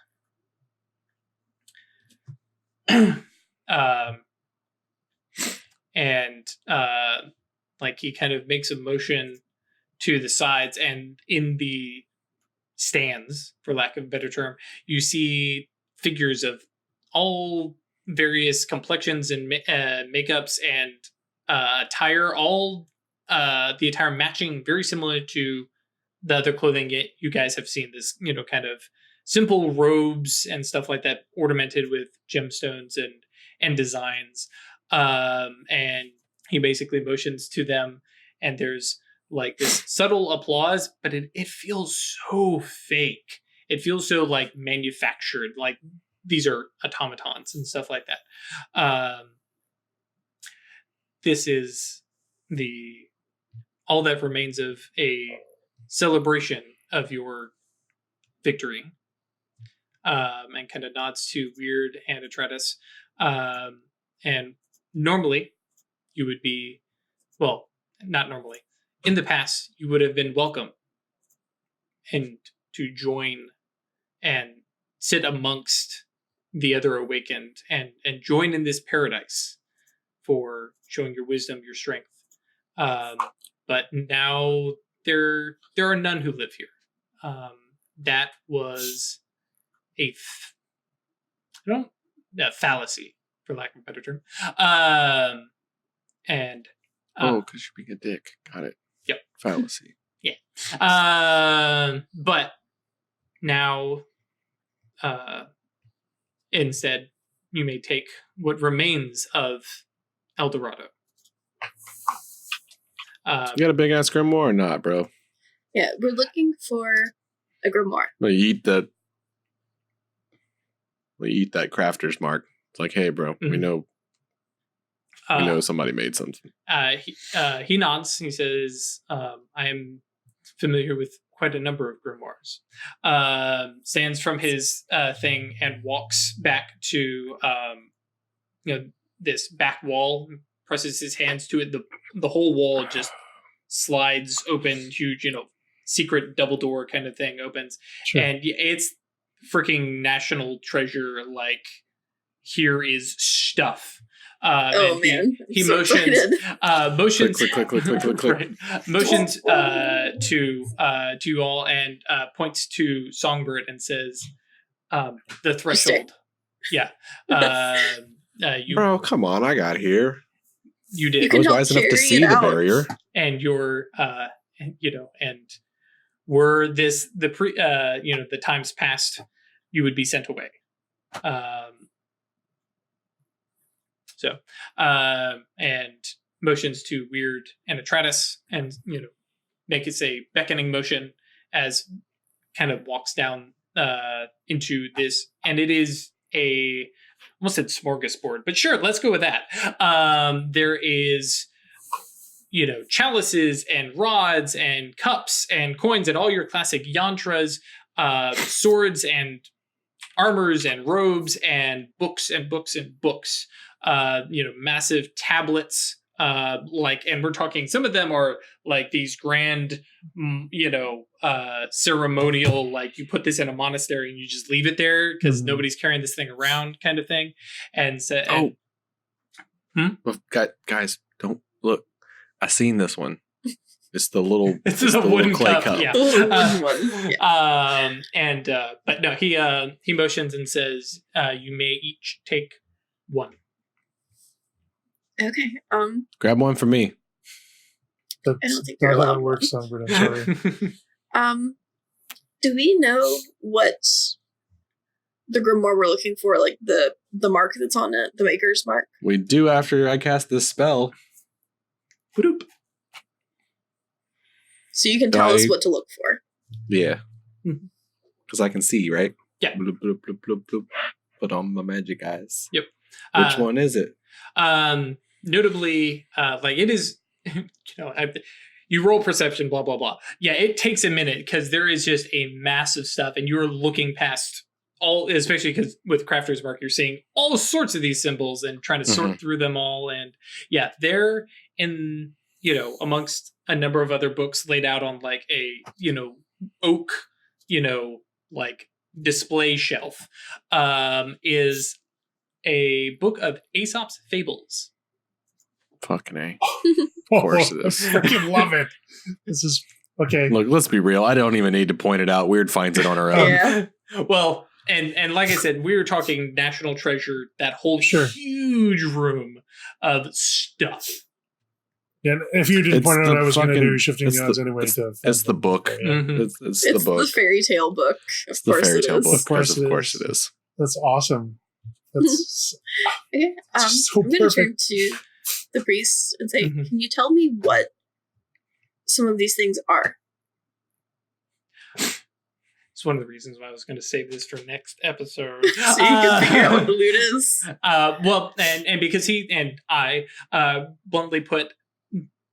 Like he kind of makes a motion to the sides, and in the stands, for lack of a better term, you see figures of all various complexions and makeups and attire, all the attire matching very similar to the other clothing you guys have seen. This, kind of simple robes and stuff like that, ornamented with gemstones and designs. And he basically motions to them, and there's like this subtle applause, but it feels so fake. It feels so like manufactured, like these are automatons and stuff like that. This is all that remains of a celebration of your victory. And kind of nods to Weird and Atreides. And normally you would be, well, not normally. In the past, you would have been welcome and to join and sit amongst the other awakened and join in this paradise for showing your wisdom, your strength. But now there are none who live here. That was a fallacy, for lack of a better term. Because you're being a dick. Got it. Yep. Fallacy. Yeah. But now, instead, you may take what remains of El Dorado. You got a big ass grimoire or not, bro? Yeah, we're looking for a grimoire. Well, you eat that crafter's mark. It's like, hey, bro, we know somebody made something. He nods. He says, I am familiar with quite a number of grimoires. Stands from his thing and walks back to this back wall, presses his hands to it. The whole wall just slides open, huge, secret double door kind of thing opens. Sure. And it's freaking national treasure. Like, here is stuff. Man! He motions. Click. Right, motions to you all and points to Songbird and says, "The threshold." Yeah. Bro, come on! I got here. You did. I was wise enough to see the barrier. And you're, and were the times past, you would be sent away. And motions to Weird and Atreides, and make it a beckoning motion as kind of walks down into this, and it is I almost said smorgasbord, but sure, let's go with that. There is chalices and rods and cups and coins and all your classic yantras, swords and armors and robes and books and books and books. Massive tablets, and we're talking, some of them are like these grand, ceremonial, like you put this in a monastery and you just leave it there because nobody's carrying this thing around kind of thing. And so, guys, don't look. I seen this one. It's the little, it's a wooden clay cup. Yeah. But no, he motions and says, you may each take one. Okay. Grab one for me. I don't think you're allowed. That works, Songbird. I'm sorry. Do we know what the grimoire we're looking for, like the mark that's on it, the maker's mark? We do after I cast this spell. Bloop. So you can tell us what to look for. Yeah. Because I can see, right? Yeah. Bloop, bloop, bloop, bloop, bloop. Put on my magic eyes. Yep. Which one is it? Notably, it is, you roll perception, blah, blah, blah. Yeah, it takes a minute because there is just a massive stuff and you're looking past all, especially because with Crafter's Mark, you're seeing all sorts of these symbols and trying to sort through them all. And yeah, they're in, amongst a number of other books laid out on like a, oak, like display shelf, is a book of Aesop's Fables. Fucking A. Of course it is. I freaking love it. This is okay. Look, let's be real. I don't even need to point it out. Weird finds it on her own. Yeah. Well, and like I said, we were talking national treasure, that whole huge room of stuff. Yeah, if you didn't point it out, I was going to do shifting the odds anyway. It's the book. It's the book. The fairy tale book. It's the fairy tale book. Of course it is. That's awesome. That's okay. so I'm going to turn to the priest and say, can you tell me what some of these things are. It's one of the reasons why I was going to save this for next episode. So you can figure out what the loot is. Well, and because he and I bluntly put,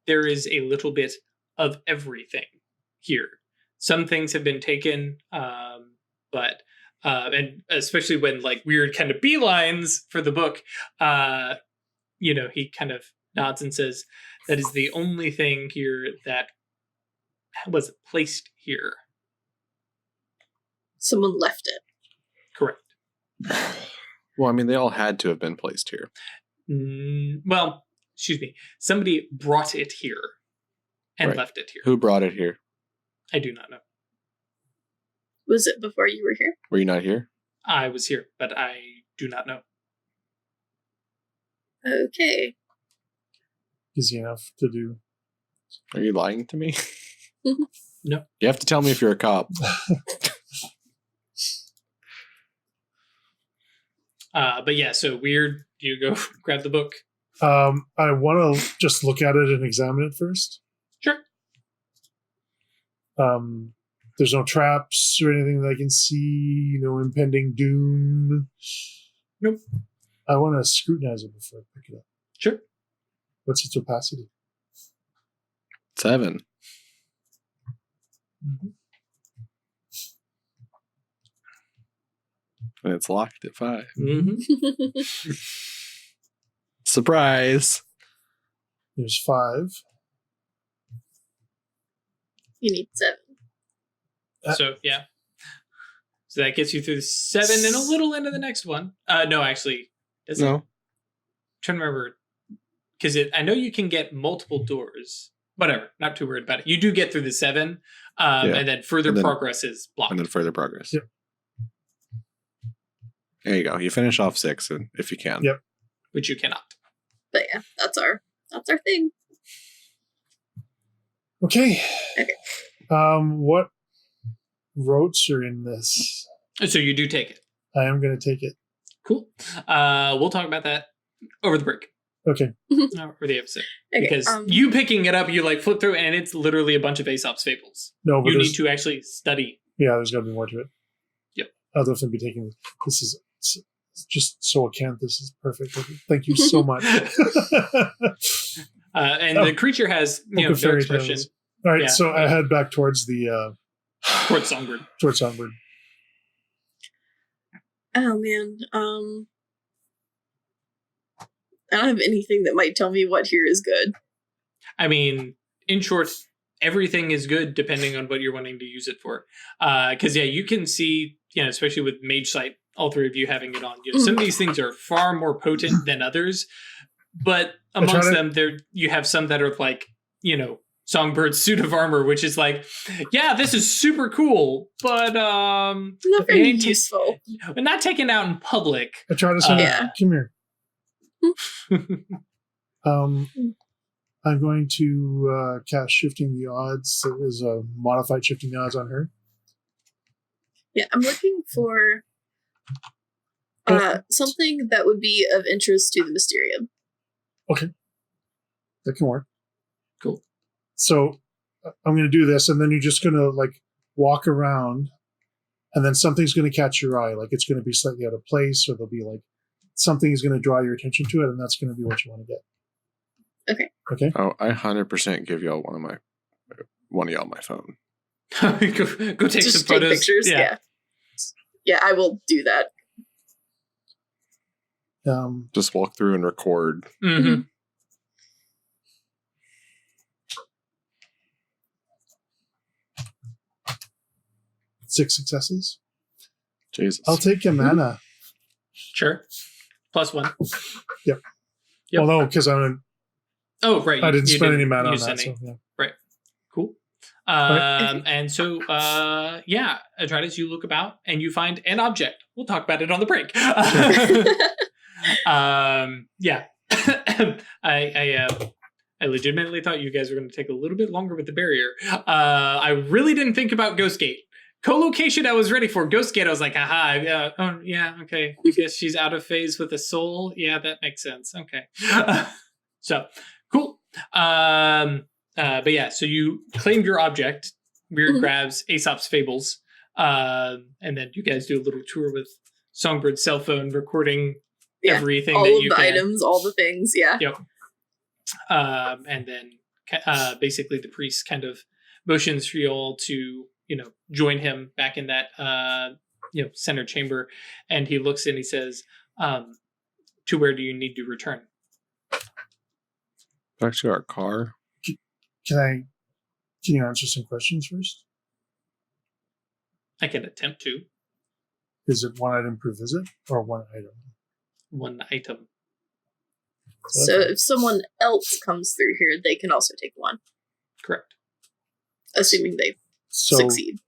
there is a little bit of everything here. Some things have been taken, but and especially when like weird kind of beelines for the book, he kind of nods and says, that is the only thing here that was placed here. Someone left it. Correct. Well, I mean, they all had to have been placed here. Well, excuse me. Somebody brought it here and left it here. Who brought it here? I do not know. Was it before you were here? Were you not here? I was here, but I do not know. Okay. Easy enough to do. Are you lying to me? No. You have to tell me if you're a cop. But yeah, so weird. You go grab the book. I want to just look at it and examine it first. Sure. There's no traps or anything that I can see. No impending doom. Nope. I want to scrutinize it before I pick it up. Sure. What's its opacity? 7. Mm-hmm. And it's locked at 5. Mm-hmm. Surprise. There's 5. You need 7. So, yeah. So that gets you through the 7 and a little into the next one. No, actually. Does No. it? I'm trying to remember. Because I know you can get multiple doors. Whatever. Not too worried about it. You do get through the 7. And then further progress is blocked. And then further progress. Yep. There you go. You finish off 6 if you can. Yep. Which you cannot. But yeah, that's our thing. Okay. Okay. What rotes are in this? So you do take it. I am going to take it. Cool. We'll talk about that over the break. Okay. For the episode. Okay, Because you picking it up, you like flip through and it's literally a bunch of Aesop's fables. No, but you need to actually study. Yeah, there's got to be more to it. Yep. I'll definitely be taking this. Is just so acanthus is perfect. Thank you so much. And the creature has no expression. All right, Yeah. so I head back towards the Towards Songbird. towards Songbird. Oh man, I don't have anything that might tell me what here is good. I mean, in short, everything is good depending on what you're wanting to use it for. Because you can see, especially with Mage Sight, all three of you having it on. Some of these things are far more potent than others, but amongst them, you have some that are like, Songbird's suit of armor, which is like, yeah, this is super cool, but Not very useful. Not taken out in public. I try to say, come here. I'm going to cast Shifting the Odds. It is a modified Shifting the Odds on her. Yeah, I'm looking for something that would be of interest to the Mysterium. Okay. That can work. Cool. So I'm going to do this, and then you're just going to walk around, and then something's going to catch your eye. Like it's going to be slightly out of place, or there'll be something is going to draw your attention to it, and that's going to be what you want to get. Okay. Okay. Oh, I 100% give y'all one of y'all my phone. go take Just some photos. Pictures. Yeah, I will do that. Just walk through and record. Mm-hmm. 6 successes. Jesus. I'll take a mana. Sure. +1. Yep. Well, no, because I'm. Oh, right. I didn't spend any mana on that. So, yeah. Right. Cool. And so, Atreides, you look about and you find an object. We'll talk about it on the break. I legitimately thought you guys were going to take a little bit longer with the barrier. I really didn't think about Ghostgate. Co-location I was ready for. Ghostgate I was like, aha, okay. I guess she's out of phase with the soul. Yeah, that makes sense. Okay. So, cool. But yeah, so you claimed your object. Weird grabs Aesop's Fables. And then you guys do a little tour with Songbird's cell phone, recording everything all that of you the can. items, all the things, yeah. Yep. And then basically the priest kind of motions for you all to, join him back in that, center chamber. And he looks and he says, to where do you need to return? Back to our car. Can you answer some questions first? I can attempt to. Is it one item per visit or one item? One item. So if someone else comes through here, they can also take one. Correct. Assuming they succeed.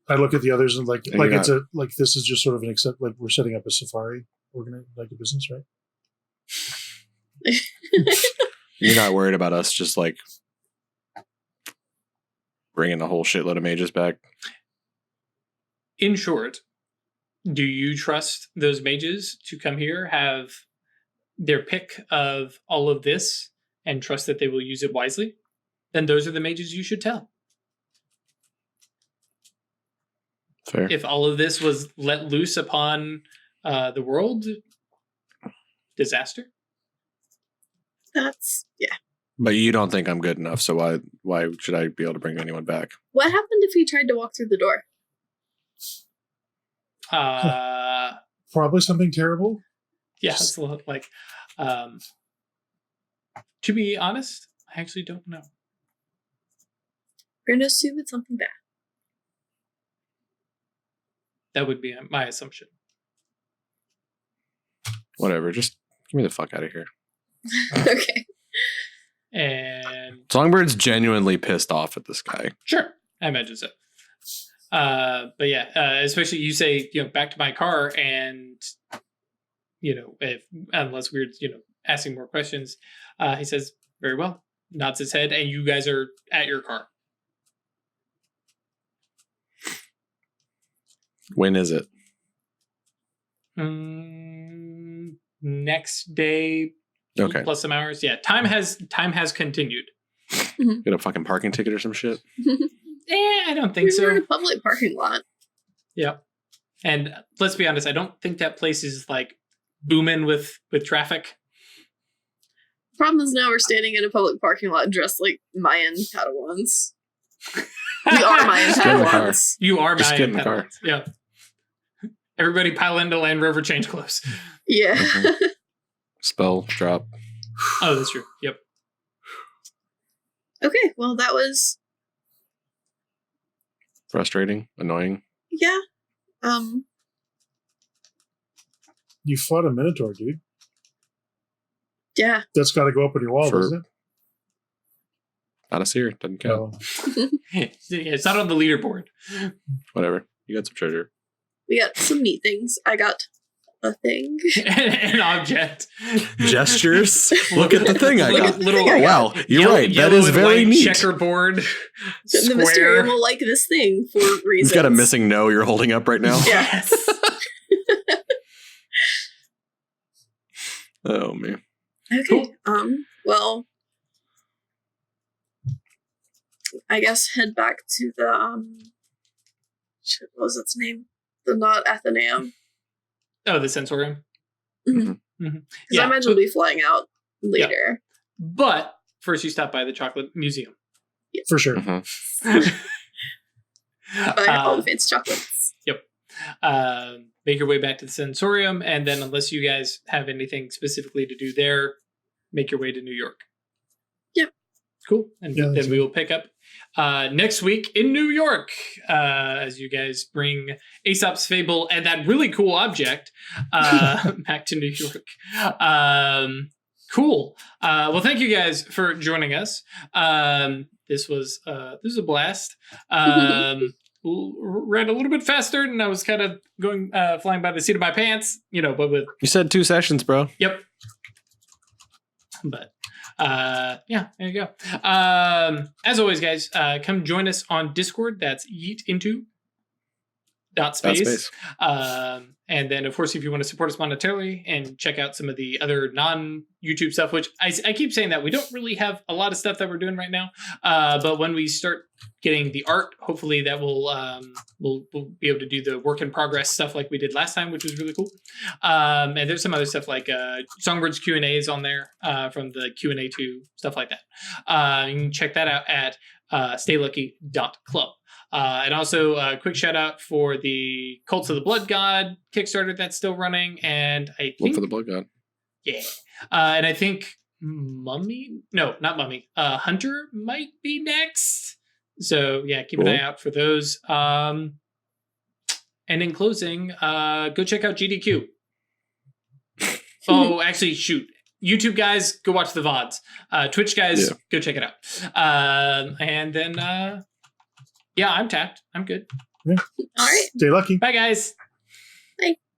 I look at the others and like you're it's this is just sort of an accept, like we're setting up a safari like a business, right? You're not worried about us just like bringing a whole shitload of mages back? In short, do you trust those mages to come here, have their pick of all of this, and trust that they will use it wisely? Then those are the mages you should tell. Fair. If all of this was let loose upon the world, disaster. That's, yeah. But you don't think I'm good enough, so why should I be able to bring anyone back? What happened if he tried to walk through the door? Probably something terrible. Yeah, it's a lot like. To be honest, I actually don't know. We're going to assume it's something bad. That would be my assumption. Whatever, just get me the fuck out of here. Okay. And Songbird's genuinely pissed off at this guy. Sure, I imagine so. But yeah, especially you say, back to my car, and unless we're asking more questions, he says, very well, nods his head, and you guys are at your car. When is it? Next day. Okay. Plus some hours. Yeah, time has continued. Get a fucking parking ticket or some shit? I don't think so. We're in a public parking lot. Yep. And let's be honest, I don't think that place is like booming with traffic. Problem is now we're standing in a public parking lot dressed like Mayan Padawans. We are Mayan Padawans. You are Just Mayan get in the car. Padawans. Yeah. Everybody pile into Land Rover, change clothes. Yeah. Mm-hmm. Spell drop. Oh, that's true. Yep. Okay, well that was Frustrating, annoying. yeah. You fought a Minotaur, dude. Yeah. That's got to go up on your wall, doesn't it? Not a seer, doesn't count. No. It's not on the leaderboard. Whatever. You got some treasure. We got some neat things. I got a thing. An object. Gestures. Look at the thing I got. Wow, you're right. That is very neat. Checkerboard. The Mysterium will like this thing for reasons. You've got a missing no you're holding up right now. Yes. Oh man. Okay. Well, I guess head back to the shit, what was its name? The not Athenaeum. Oh, the Sensorium. Because I imagine we'll be flying out later. Yeah. But first, you stop by the Chocolate Museum. Yeah. For sure. Buy all the fancy chocolates. Yep. Make your way back to the Sensorium, and then unless you guys have anything specifically to do there, make your way to New York. Yep. Cool. And then we will pick up next week in New York as you guys bring Aesop's Fable and that really cool object back to New York. Cool. Well, thank you guys for joining us. This was a blast. Ran a little bit faster, and I was kind of going flying by the seat of my pants, but with You said 2 sessions, bro. Yep. But yeah, there you go. As always, guys, come join us on Discord. That's Yeet Into. .space. And then, of course, if you want to support us monetarily and check out some of the other non-YouTube stuff, which I keep saying that we don't really have a lot of stuff that we're doing right now. But when we start getting the art, hopefully that we'll be able to do the work in progress stuff like we did last time, which was really cool. And there's some other stuff like Songbirds Q&As on there from the Q&A 2, stuff like that. You can check that out at staylucky.club. And also a quick shout out for the Cults of the Blood God Kickstarter that's still running. And I think... Look for the Blood God. Yeah. And I think Mummy... No, not Mummy. Hunter might be next. So yeah, keep an eye out for those. And in closing, go check out GDQ. Oh, actually, shoot. YouTube guys, go watch the VODs. Twitch guys, go check it out. And then... yeah, I'm tapped. I'm good. Yeah. All right. Stay lucky. Bye, guys.